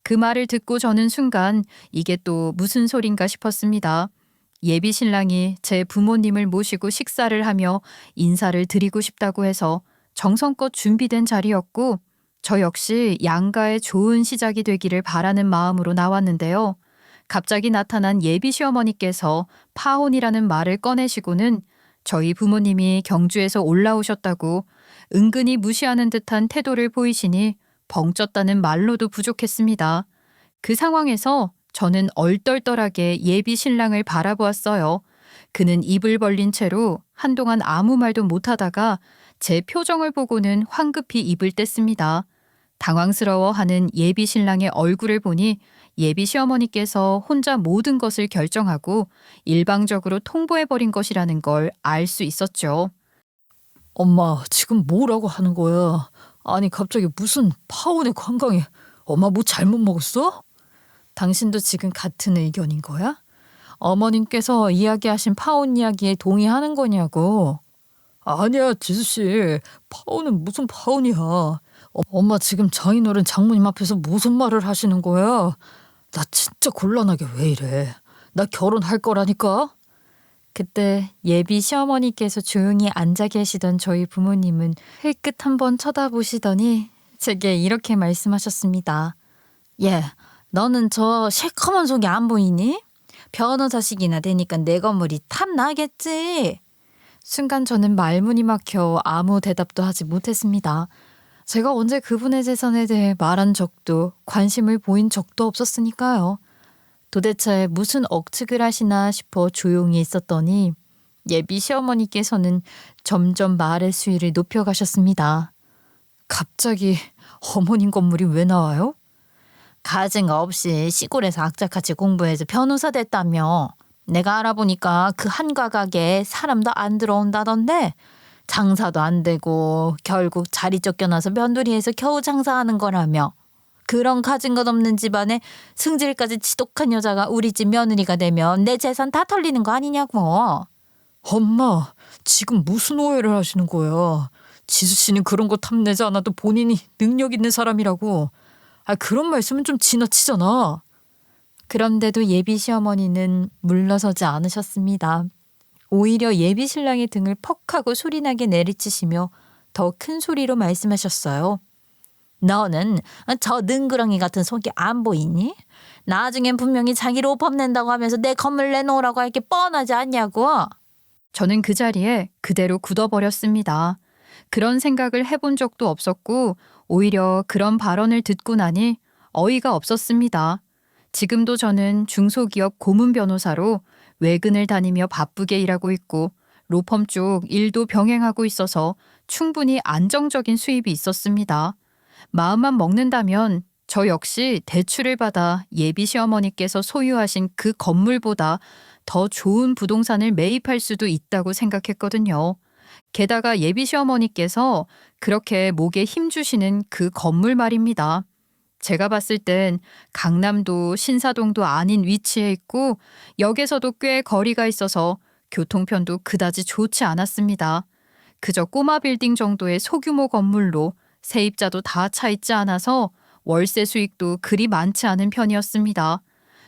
A: 그 말을 듣고 저는 순간 이게 또 무슨 소린가 싶었습니다. 예비 신랑이 제 부모님을 모시고 식사를 하며 인사를 드리고 싶다고 해서 정성껏 준비된 자리였고 저 역시 양가의 좋은 시작이 되기를 바라는 마음으로 나왔는데요. 갑자기 나타난 예비 시어머니께서 파혼이라는 말을 꺼내시고는 저희 부모님이 경주에서 올라오셨다고 은근히 무시하는 듯한 태도를 보이시니 벙쪘다는 말로도 부족했습니다. 그 상황에서 저는 얼떨떨하게 예비 신랑을 바라보았어요. 그는 입을 벌린 채로 한동안 아무 말도 못하다가 제 표정을 보고는 황급히 입을 뗐습니다. 당황스러워하는 예비 신랑의 얼굴을 보니 예비 시어머니께서 혼자 모든 것을 결정하고 일방적으로 통보해버린 것이라는 걸 알 수 있었죠.
B: 엄마 지금 뭐라고 하는 거야? 아니 갑자기 무슨 파혼의 관광에 엄마 뭐 잘못 먹었어? 당신도 지금 같은 의견인 거야? 어머님께서 이야기하신 파혼 이야기에 동의하는 거냐고. 아니야 지수씨 파혼은 무슨 파혼이야. 엄마 지금 장인어른 장모님 앞에서 무슨 말을 하시는 거야? 나 진짜 곤란하게 왜 이래. 나 결혼할 거라니까. 그때 예비 시어머니께서 조용히 앉아 계시던 저희 부모님은 힐끗 한번 쳐다보시더니 제게 이렇게 말씀하셨습니다. 예, 너는 저 새카만 속이 안 보이니? 변호사식이나 되니까 내 건물이 탐나겠지. 순간 저는 말문이 막혀 아무 대답도 하지 못했습니다. 제가 언제 그분의 재산에 대해 말한 적도 관심을 보인 적도 없었으니까요. 도대체 무슨 억측을 하시나 싶어 조용히 있었더니 예비 시어머니께서는 점점 말의 수위를 높여가셨습니다. 갑자기 어머님 건물이 왜 나와요? 가증 없이 시골에서 악착같이 공부해서 변호사 됐다며. 내가 알아보니까 그 한가각에 사람도 안 들어온다던데 장사도 안 되고 결국 자리 쫓겨나서 면도리에서 겨우 장사하는 거라며. 그런 가진 것 없는 집안에 승질까지 지독한 여자가 우리 집 며느리가 되면 내 재산 다 털리는 거 아니냐고. 엄마 지금 무슨 오해를 하시는 거야. 지수 씨는 그런 거 탐내지 않아도 본인이 능력 있는 사람이라고. 그런 말씀은 좀 지나치잖아. 그런데도 예비 시어머니는 물러서지 않으셨습니다. 오히려 예비 신랑의 등을 퍽하고 소리나게 내리치시며 더 큰 소리로 말씀하셨어요. 너는 저 능그렁이 같은 속이 안 보이니? 나중엔 분명히 자기로 법 낸다고 하면서 내 건물 내놓으라고 할 게 뻔하지 않냐고.
A: 저는 그 자리에 그대로 굳어버렸습니다. 그런 생각을 해본 적도 없었고 오히려 그런 발언을 듣고 나니 어이가 없었습니다. 지금도 저는 중소기업 고문 변호사로 외근을 다니며 바쁘게 일하고 있고 로펌 쪽 일도 병행하고 있어서 충분히 안정적인 수입이 있었습니다. 마음만 먹는다면 저 역시 대출을 받아 예비 시어머니께서 소유하신 그 건물보다 더 좋은 부동산을 매입할 수도 있다고 생각했거든요. 게다가 예비 시어머니께서 그렇게 목에 힘주시는 그 건물 말입니다. 제가 봤을 땐 강남도 신사동도 아닌 위치에 있고 역에서도 꽤 거리가 있어서 교통편도 그다지 좋지 않았습니다. 그저 꼬마 빌딩 정도의 소규모 건물로 세입자도 다 차 있지 않아서 월세 수익도 그리 많지 않은 편이었습니다.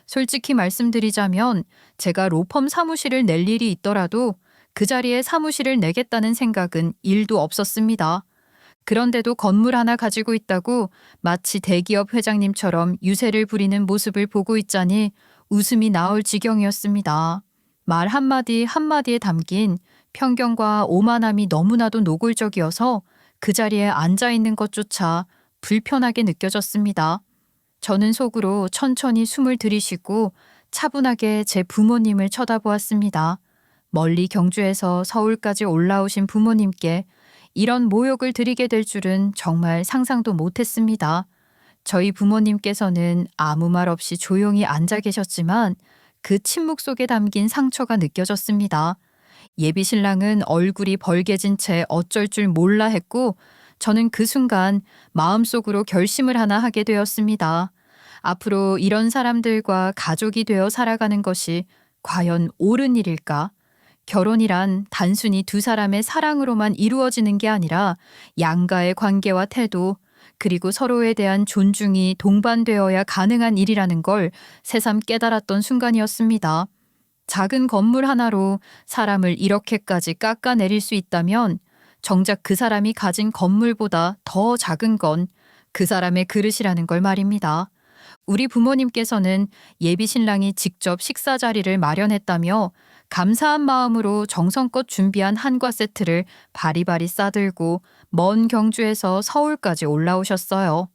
A: 솔직히 말씀드리자면 제가 로펌 사무실을 낼 일이 있더라도 그 자리에 사무실을 내겠다는 생각은 1도 없었습니다. 그런데도 건물 하나 가지고 있다고 마치 대기업 회장님처럼 유세를 부리는 모습을 보고 있자니 웃음이 나올 지경이었습니다. 말 한마디 한마디에 담긴 편견과 오만함이 너무나도 노골적이어서 그 자리에 앉아 있는 것조차 불편하게 느껴졌습니다. 저는 속으로 천천히 숨을 들이쉬고 차분하게 제 부모님을 쳐다보았습니다. 멀리 경주에서 서울까지 올라오신 부모님께 이런 모욕을 드리게 될 줄은 정말 상상도 못했습니다. 저희 부모님께서는 아무 말 없이 조용히 앉아 계셨지만 그 침묵 속에 담긴 상처가 느껴졌습니다. 예비 신랑은 얼굴이 벌개진 채 어쩔 줄 몰라 했고 저는 그 순간 마음속으로 결심을 하나 하게 되었습니다. 앞으로 이런 사람들과 가족이 되어 살아가는 것이 과연 옳은 일일까? 결혼이란 단순히 두 사람의 사랑으로만 이루어지는 게 아니라 양가의 관계와 태도, 그리고 서로에 대한 존중이 동반되어야 가능한 일이라는 걸 새삼 깨달았던 순간이었습니다. 작은 건물 하나로 사람을 이렇게까지 깎아내릴 수 있다면 정작 그 사람이 가진 건물보다 더 작은 건 그 사람의 그릇이라는 걸 말입니다. 우리 부모님께서는 예비 신랑이 직접 식사 자리를 마련했다며 감사한 마음으로 정성껏 준비한 한과 세트를 바리바리 싸들고 먼 경주에서 서울까지 올라오셨어요.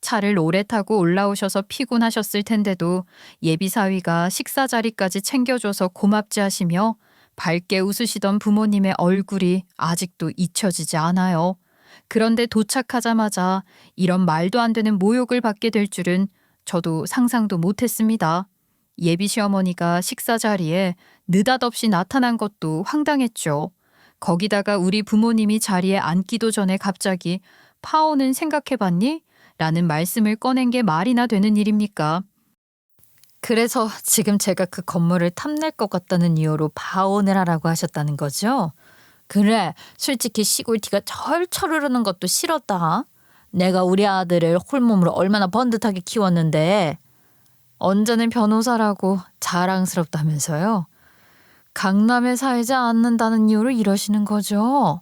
A: 차를 오래 타고 올라오셔서 피곤하셨을 텐데도 예비 사위가 식사 자리까지 챙겨줘서 고맙지 하시며 밝게 웃으시던 부모님의 얼굴이 아직도 잊혀지지 않아요. 그런데 도착하자마자 이런 말도 안 되는 모욕을 받게 될 줄은 저도 상상도 못했습니다. 예비 시어머니가 식사 자리에 느닷없이 나타난 것도 황당했죠. 거기다가 우리 부모님이 자리에 앉기도 전에 갑자기 파혼은 생각해봤니? 라는 말씀을 꺼낸 게 말이나 되는 일입니까?
B: 그래서 지금 제가 그 건물을 탐낼 것 같다는 이유로 파혼을 하라고 하셨다는 거죠? 그래, 솔직히 시골티가 철철 흐르는 것도 싫었다. 내가 우리 아들을 홀몸으로 얼마나 번듯하게 키웠는데 언제는 변호사라고 자랑스럽다면서요. 강남에 살지 않는다는 이유로 이러시는 거죠.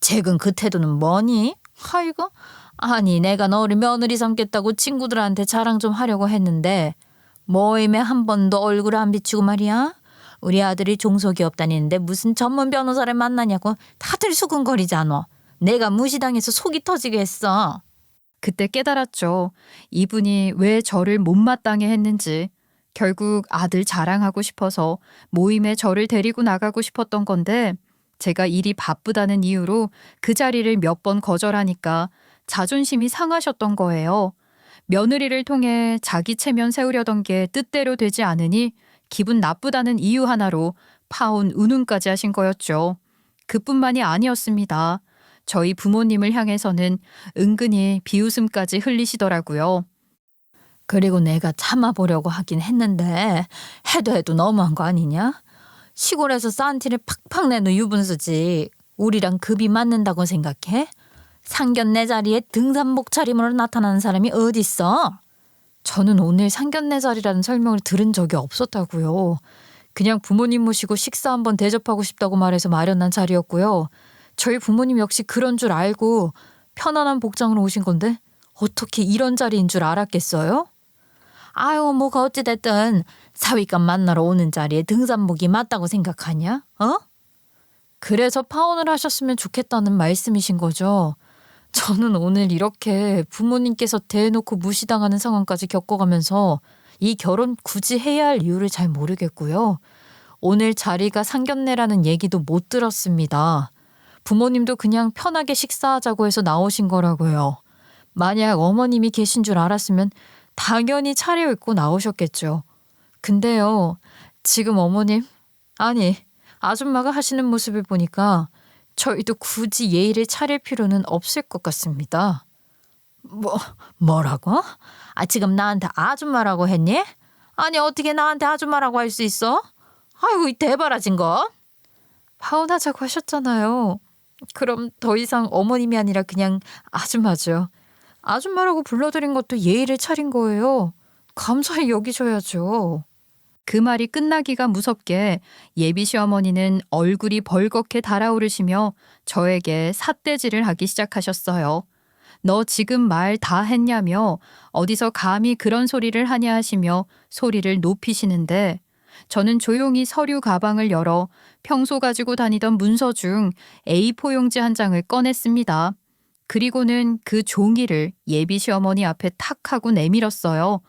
B: 최근 그 태도는 뭐니? 아이고, 아니 내가 너를 며느리 삼겠다고 친구들한테 자랑 좀 하려고 했는데 모임에 한 번도 얼굴 안 비추고 말이야. 우리 아들이 종소기업 다니는데 무슨 전문 변호사를 만나냐고 다들 수근거리잖아. 내가 무시당해서 속이 터지게 했어.
A: 그때 깨달았죠. 이분이 왜 저를 못마땅해 했는지. 결국 아들 자랑하고 싶어서 모임에 저를 데리고 나가고 싶었던 건데 제가 일이 바쁘다는 이유로 그 자리를 몇 번 거절하니까 자존심이 상하셨던 거예요. 며느리를 통해 자기 체면 세우려던 게 뜻대로 되지 않으니 기분 나쁘다는 이유 하나로 파혼 운운까지 하신 거였죠. 그뿐만이 아니었습니다. 저희 부모님을 향해서는 은근히 비웃음까지 흘리시더라고요.
B: 그리고 내가 참아보려고 하긴 했는데 해도 너무한 거 아니냐? 시골에서 싼 티를 팍팍 내는 유분수지 우리랑 급이 맞는다고 생각해? 상견례 자리에 등산복 차림으로 나타나는 사람이 어딨어? 저는 오늘 상견례 자리라는 설명을 들은 적이 없었다고요. 그냥 부모님 모시고 식사 한번 대접하고 싶다고 말해서 마련한 자리였고요. 저희 부모님 역시 그런 줄 알고 편안한 복장으로 오신 건데 어떻게 이런 자리인 줄 알았겠어요? 아유 뭐가 어찌됐든 사위감 만나러 오는 자리에 등산복이 맞다고 생각하냐? 어? 그래서 파혼을 하셨으면 좋겠다는 말씀이신 거죠. 저는 오늘 이렇게 부모님께서 대놓고 무시당하는 상황까지 겪어가면서 이 결혼 굳이 해야 할 이유를 잘 모르겠고요. 오늘 자리가 상견례라는 얘기도 못 들었습니다. 부모님도 그냥 편하게 식사하자고 해서 나오신 거라고요. 만약 어머님이 계신 줄 알았으면 당연히 차려입고 나오셨겠죠. 근데요, 지금 어머님, 아니, 아줌마가 하시는 모습을 보니까 저희도 굳이 예의를 차릴 필요는 없을 것 같습니다. 뭐라고? 지금 나한테 아줌마라고 했니? 아니, 어떻게 나한테 아줌마라고 할 수 있어? 아이고, 이 대바라진 거. 파혼하자고 하셨잖아요. 그럼 더 이상 어머님이 아니라 그냥 아줌마죠. 아줌마라고 불러드린 것도 예의를 차린 거예요. 감사히 여기셔야죠.
A: 그 말이 끝나기가 무섭게 예비 시어머니는 얼굴이 벌겋게 달아오르시며 저에게 삿대질을 하기 시작하셨어요. 너 지금 말 다 했냐며 어디서 감히 그런 소리를 하냐 하시며 소리를 높이시는데 저는 조용히 서류 가방을 열어 평소 가지고 다니던 문서 중 A4 용지 한 장을 꺼냈습니다. 그리고는 그 종이를 예비 시어머니 앞에 탁 하고 내밀었어요.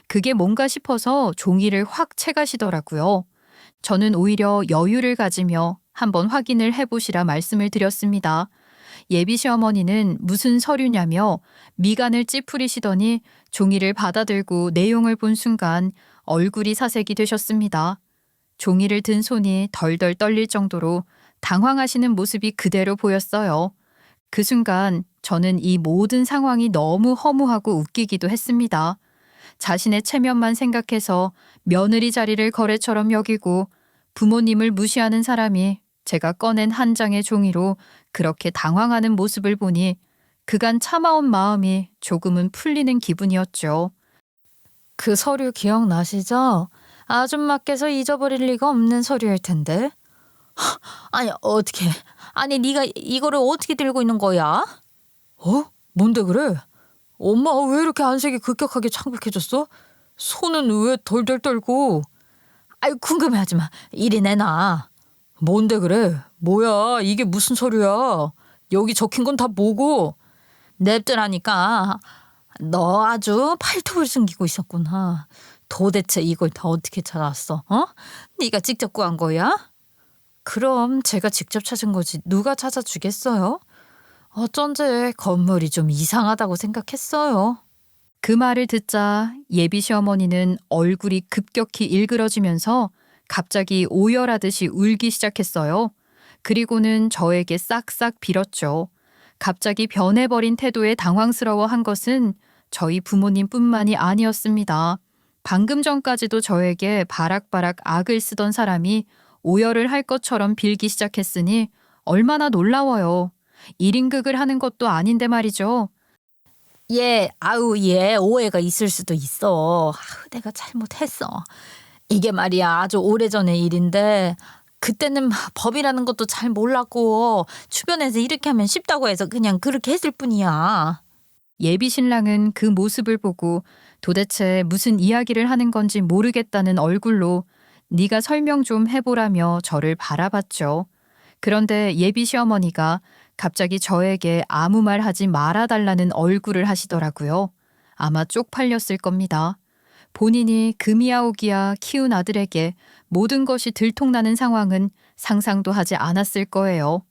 A: 그게 뭔가 싶어서 종이를 확 채가시더라고요. 저는 오히려 여유를 가지며 한번 확인을 해보시라 말씀을 드렸습니다. 예비 시어머니는 무슨 서류냐며 미간을 찌푸리시더니 종이를 받아들고 내용을 본 순간 얼굴이 사색이 되셨습니다. 종이를 든 손이 덜덜 떨릴 정도로 당황하시는 모습이 그대로 보였어요. 그 순간 저는 이 모든 상황이 너무 허무하고 웃기기도 했습니다. 자신의 체면만 생각해서 며느리 자리를 거래처럼 여기고 부모님을 무시하는 사람이 제가 꺼낸 한 장의 종이로 그렇게 당황하는 모습을 보니 그간 참아온 마음이 조금은 풀리는 기분이었죠.
B: 그 서류 기억나시죠? 아줌마께서 잊어버릴 리가 없는 서류일 텐데. 아니, 어떻게? 아니, 네가 이거를 어떻게 들고 있는 거야? 뭔데 그래? 엄마 왜 이렇게 안색이 급격하게 창백해졌어? 손은 왜 덜덜 떨고? 아유, 궁금해하지 마. 이리 내놔. 뭔데 그래? 뭐야? 이게 무슨 서류야? 여기 적힌 건 다 뭐고? 냅두라니까. 너 아주 팔뚝을 숨기고 있었구나. 도대체 이걸 다 어떻게 찾았어? 네가 직접 구한 거야? 그럼 제가 직접 찾은 거지 누가 찾아주겠어요? 어쩐지 건물이 좀 이상하다고 생각했어요.
A: 그 말을 듣자 예비 시어머니는 얼굴이 급격히 일그러지면서 갑자기 오열하듯이 울기 시작했어요. 그리고는 저에게 싹싹 빌었죠. 갑자기 변해버린 태도에 당황스러워한 것은 저희 부모님뿐만이 아니었습니다. 방금 전까지도 저에게 바락바락 악을 쓰던 사람이 오열을 할 것처럼 빌기 시작했으니 얼마나 놀라워요. 1인극을 하는 것도 아닌데 말이죠.
B: 예, 오해가 있을 수도 있어. 내가 잘못했어. 이게 말이야 아주 오래전의 일인데 그때는 법이라는 것도 잘 몰랐고 주변에서 이렇게 하면 쉽다고 해서 그냥 그렇게 했을 뿐이야.
A: 예비 신랑은 그 모습을 보고 도대체 무슨 이야기를 하는 건지 모르겠다는 얼굴로 네가 설명 좀 해보라며 저를 바라봤죠. 그런데 예비 시어머니가 갑자기 저에게 아무 말 하지 말아달라는 얼굴을 하시더라고요. 아마 쪽팔렸을 겁니다. 본인이 금이야오기야 키운 아들에게 모든 것이 들통나는 상황은 상상도 하지 않았을 거예요.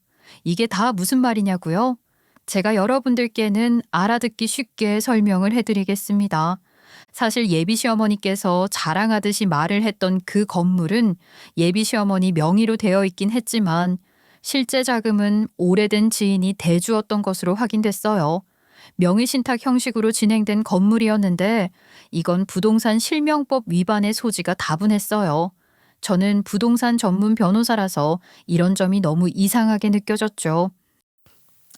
A: 이게 다 무슨 말이냐고요? 제가 여러분들께는 알아듣기 쉽게 설명을 해드리겠습니다. 사실 예비 시어머니께서 자랑하듯이 말을 했던 그 건물은 예비 시어머니 명의로 되어 있긴 했지만 실제 자금은 오래된 지인이 대주었던 것으로 확인됐어요. 명의신탁 형식으로 진행된 건물이었는데 이건 부동산 실명법 위반의 소지가 다분했어요. 저는 부동산 전문 변호사라서 이런 점이 너무 이상하게 느껴졌죠.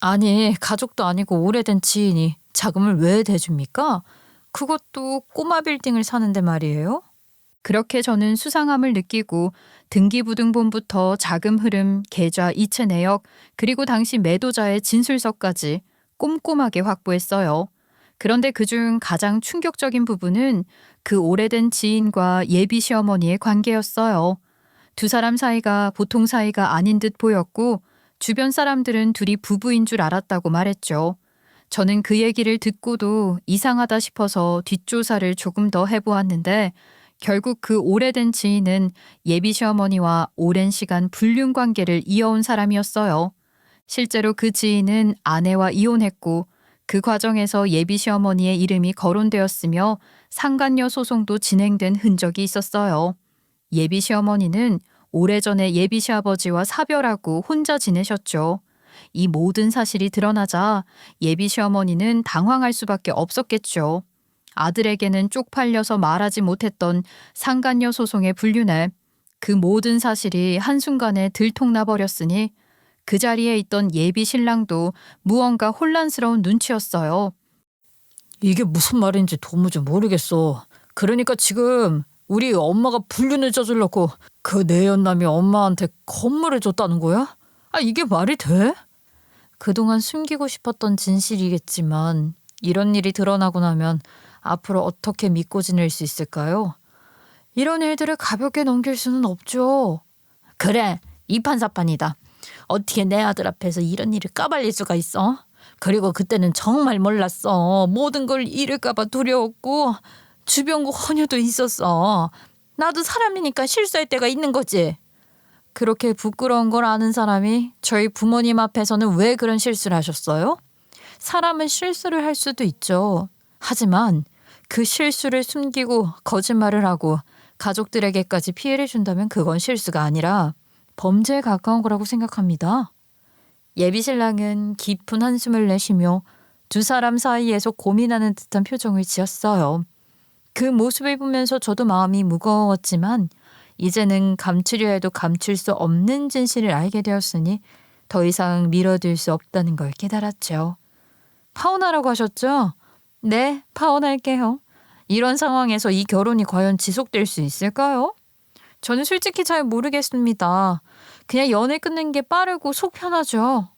B: 아니, 가족도 아니고 오래된 지인이 자금을 왜 대줍니까? 그것도 꼬마 빌딩을 사는데 말이에요.
A: 그렇게 저는 수상함을 느끼고 등기부등본부터 자금 흐름, 계좌, 이체 내역, 그리고 당시 매도자의 진술서까지 꼼꼼하게 확보했어요. 그런데 그중 가장 충격적인 부분은 그 오래된 지인과 예비 시어머니의 관계였어요. 두 사람 사이가 보통 사이가 아닌 듯 보였고 주변 사람들은 둘이 부부인 줄 알았다고 말했죠. 저는 그 얘기를 듣고도 이상하다 싶어서 뒷조사를 조금 더 해보았는데 결국 그 오래된 지인은 예비 시어머니와 오랜 시간 불륜 관계를 이어온 사람이었어요. 실제로 그 지인은 아내와 이혼했고 그 과정에서 예비 시어머니의 이름이 거론되었으며 상간녀 소송도 진행된 흔적이 있었어요. 예비 시어머니는 오래전에 예비 시아버지와 사별하고 혼자 지내셨죠. 이 모든 사실이 드러나자 예비 시어머니는 당황할 수밖에 없었겠죠. 아들에게는 쪽팔려서 말하지 못했던 상간녀 소송에 불륜해 그 모든 사실이 한순간에 들통나 버렸으니 그 자리에 있던 예비 신랑도 무언가 혼란스러운 눈치였어요.
B: 이게 무슨 말인지 도무지 모르겠어. 그러니까 지금 우리 엄마가 불륜을 저질렀고 그 내연남이 엄마한테 건물을 줬다는 거야? 아, 이게 말이 돼? 그동안 숨기고 싶었던 진실이겠지만 이런 일이 드러나고 나면 앞으로 어떻게 믿고 지낼 수 있을까요? 이런 일들을 가볍게 넘길 수는 없죠. 그래, 이판사판이다. 어떻게 내 아들 앞에서 이런 일을 까발릴 수가 있어? 그리고 그때는 정말 몰랐어. 모든 걸 잃을까봐 두려웠고 주변국 헌유도 있었어. 나도 사람이니까 실수할 때가 있는 거지. 그렇게 부끄러운 걸 아는 사람이 저희 부모님 앞에서는 왜 그런 실수를 하셨어요? 사람은 실수를 할 수도 있죠. 하지만 그 실수를 숨기고 거짓말을 하고 가족들에게까지 피해를 준다면 그건 실수가 아니라 범죄에 가까운 거라고 생각합니다. 예비 신랑은 깊은 한숨을 내쉬며 두 사람 사이에서 고민하는 듯한 표정을 지었어요. 그 모습을 보면서 저도 마음이 무거웠지만 이제는 감추려 해도 감출 수 없는 진실을 알게 되었으니 더 이상 미뤄둘 수 없다는 걸 깨달았죠. 파혼하라고 하셨죠? 네, 파혼할게요. 이런 상황에서 이 결혼이 과연 지속될 수 있을까요? 저는 솔직히 잘 모르겠습니다. 그냥 연애 끊는 게 빠르고 속 편하죠.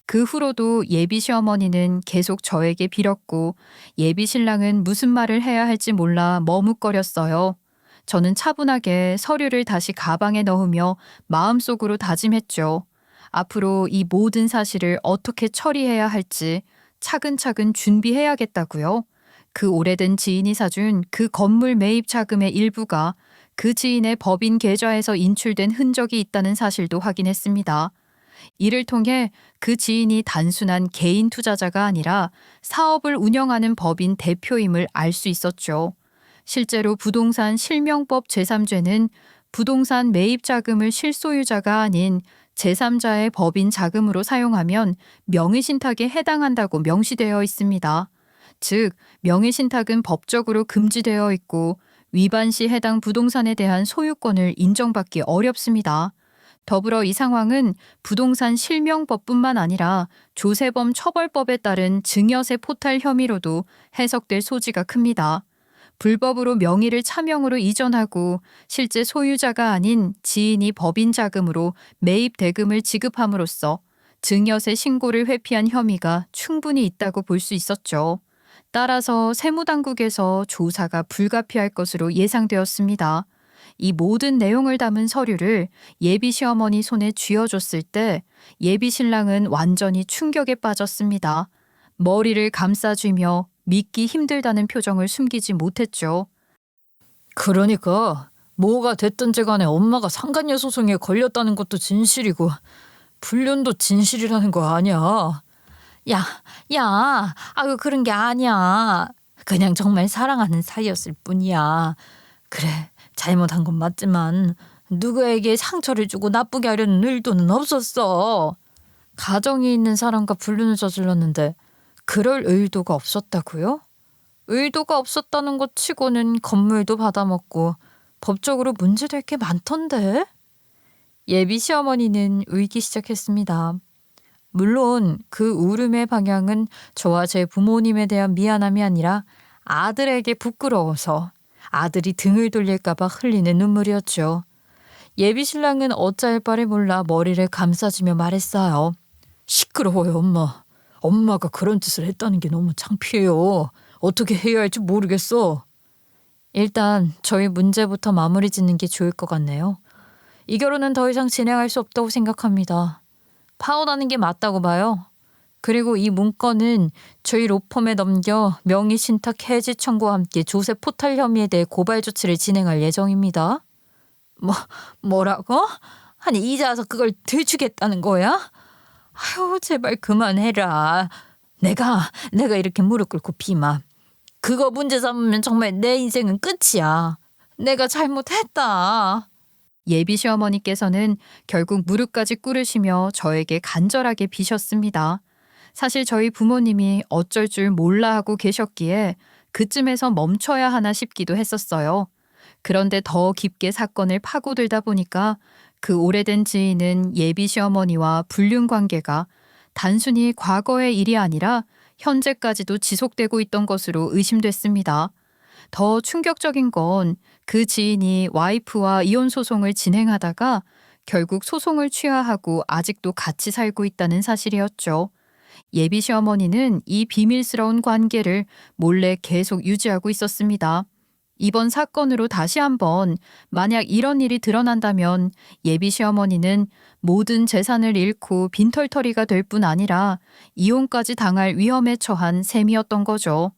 A: 그 후로도 예비 시어머니는 계속 저에게 빌었고 예비 신랑은 무슨 말을 해야 할지 몰라 머뭇거렸어요. 저는 차분하게 서류를 다시 가방에 넣으며 마음속으로 다짐했죠. 앞으로 이 모든 사실을 어떻게 처리해야 할지 차근차근 준비해야겠다고요. 그 오래된 지인이 사준 그 건물 매입 자금의 일부가 그 지인의 법인 계좌에서 인출된 흔적이 있다는 사실도 확인했습니다. 이를 통해 그 지인이 단순한 개인 투자자가 아니라 사업을 운영하는 법인 대표임을 알 수 있었죠. 실제로 부동산 실명법 제3죄는 부동산 매입 자금을 실소유자가 아닌 제3자의 법인 자금으로 사용하면 명의신탁에 해당한다고 명시되어 있습니다. 즉, 명의신탁은 법적으로 금지되어 있고 위반 시 해당 부동산에 대한 소유권을 인정받기 어렵습니다. 더불어 이 상황은 부동산 실명법뿐만 아니라 조세범 처벌법에 따른 증여세 포탈 혐의로도 해석될 소지가 큽니다. 불법으로 명의를 차명으로 이전하고 실제 소유자가 아닌 지인이 법인 자금으로 매입 대금을 지급함으로써 증여세 신고를 회피한 혐의가 충분히 있다고 볼 수 있었죠. 따라서 세무당국에서 조사가 불가피할 것으로 예상되었습니다. 이 모든 내용을 담은 서류를 예비 시어머니 손에 쥐어줬을 때 예비 신랑은 완전히 충격에 빠졌습니다. 머리를 감싸쥐며 믿기 힘들다는 표정을 숨기지 못했죠.
B: 그러니까 뭐가 됐든지 간에 엄마가 상간녀 소송에 걸렸다는 것도 진실이고 불륜도 진실이라는 거 아니야. 야, 아유 그런 게 아니야. 그냥 정말 사랑하는 사이였을 뿐이야. 그래, 잘못한 건 맞지만 누구에게 상처를 주고 나쁘게 하려는 의도는 없었어. 가정이 있는 사람과 불륜을 저질렀는데 그럴 의도가 없었다고요? 의도가 없었다는 것 치고는 건물도 받아먹고 법적으로 문제될 게 많던데? 예비 시어머니는 울기 시작했습니다. 물론 그 울음의 방향은 저와 제 부모님에 대한 미안함이 아니라 아들에게 부끄러워서 아들이 등을 돌릴까봐 흘리는 눈물이었죠. 예비 신랑은 어찌할 바를 몰라 머리를 감싸주며 말했어요. 시끄러워요, 엄마. 엄마가 그런 짓을 했다는 게 너무 창피해요. 어떻게 해야 할지 모르겠어. 일단 저희 문제부터 마무리 짓는 게 좋을 것 같네요. 이 결혼은 더 이상 진행할 수 없다고 생각합니다. 파혼하는 게 맞다고 봐요. 그리고 이 문건은 저희 로펌에 넘겨 명의신탁 해지 청구와 함께 조세 포탈 혐의에 대해 고발 조치를 진행할 예정입니다. 뭐라고? 아니 이자서 그걸 들추겠다는 거야? 아유 제발 그만해라. 내가 이렇게 무릎 꿇고 비마. 그거 문제 삼으면 정말 내 인생은 끝이야. 내가 잘못했다.
A: 예비 시어머니께서는 결국 무릎까지 꿇으시며 저에게 간절하게 비셨습니다. 사실 저희 부모님이 어쩔 줄 몰라 하고 계셨기에 그쯤에서 멈춰야 하나 싶기도 했었어요. 그런데 더 깊게 사건을 파고들다 보니까 그 오래된 지인은 예비 시어머니와 불륜 관계가 단순히 과거의 일이 아니라 현재까지도 지속되고 있던 것으로 의심됐습니다. 더 충격적인 건 그 지인이 와이프와 이혼 소송을 진행하다가 결국 소송을 취하하고 아직도 같이 살고 있다는 사실이었죠. 예비 시어머니는 이 비밀스러운 관계를 몰래 계속 유지하고 있었습니다. 이번 사건으로 다시 한번 만약 이런 일이 드러난다면 예비 시어머니는 모든 재산을 잃고 빈털터리가 될 뿐 아니라 이혼까지 당할 위험에 처한 셈이었던 거죠.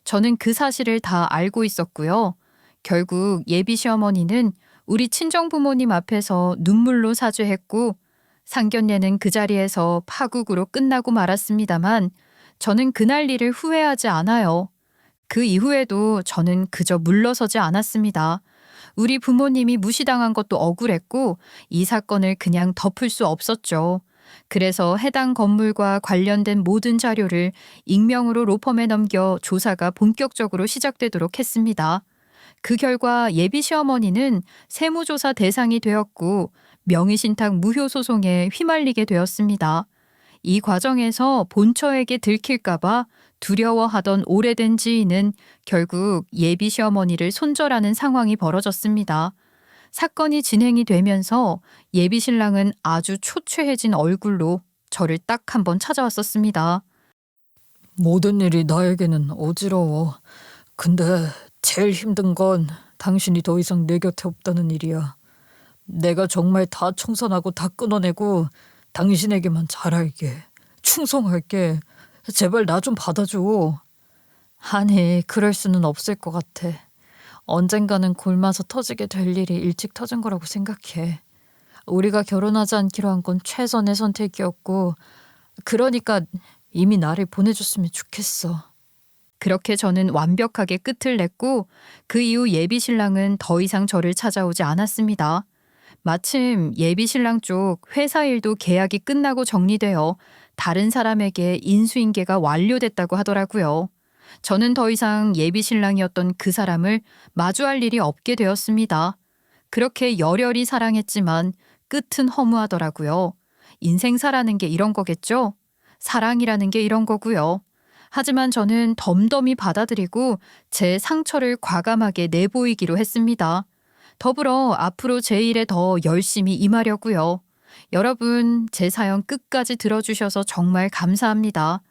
A: 저는 그 사실을 다 알고 있었고요. 결국 예비 시어머니는 우리 친정 부모님 앞에서 눈물로 사죄했고 상견례는 그 자리에서 파국으로 끝나고 말았습니다만 저는 그날 일을 후회하지 않아요. 그 이후에도 저는 그저 물러서지 않았습니다. 우리 부모님이 무시당한 것도 억울했고 이 사건을 그냥 덮을 수 없었죠. 그래서 해당 건물과 관련된 모든 자료를 익명으로 로펌에 넘겨 조사가 본격적으로 시작되도록 했습니다. 그 결과 예비 시어머니는 세무조사 대상이 되었고 명의신탁 무효 소송에 휘말리게 되었습니다. 이 과정에서 본처에게 들킬까봐 두려워하던 오래된 지인은 결국 예비 시어머니를 손절하는 상황이 벌어졌습니다. 사건이 진행이 되면서 예비 신랑은 아주 초췌해진 얼굴로 저를 딱 한 번 찾아왔었습니다.
B: 모든 일이 나에게는 어지러워. 근데 제일 힘든 건 당신이 더 이상 내 곁에 없다는 일이야. 내가 정말 다 청산하고 다 끊어내고 당신에게만 잘할게. 충성할게. 제발 나 좀 받아줘. 아니, 그럴 수는 없을 것 같아. 언젠가는 굶어서 터지게 될 일이 일찍 터진 거라고 생각해. 우리가 결혼하지 않기로 한 건 최선의 선택이었고, 그러니까 이미 나를 보내줬으면 좋겠어.
A: 그렇게 저는 완벽하게 끝을 냈고 그 이후 예비 신랑은 더 이상 저를 찾아오지 않았습니다. 마침 예비 신랑 쪽 회사 일도 계약이 끝나고 정리되어 다른 사람에게 인수인계가 완료됐다고 하더라고요. 저는 더 이상 예비 신랑이었던 그 사람을 마주할 일이 없게 되었습니다. 그렇게 열혈히 사랑했지만 끝은 허무하더라고요. 인생사라는 게 이런 거겠죠? 사랑이라는 게 이런 거고요. 하지만 저는 덤덤히 받아들이고 제 상처를 과감하게 내보이기로 했습니다. 더불어 앞으로 제 일에 더 열심히 임하려고요. 여러분, 제 사연 끝까지 들어주셔서 정말 감사합니다.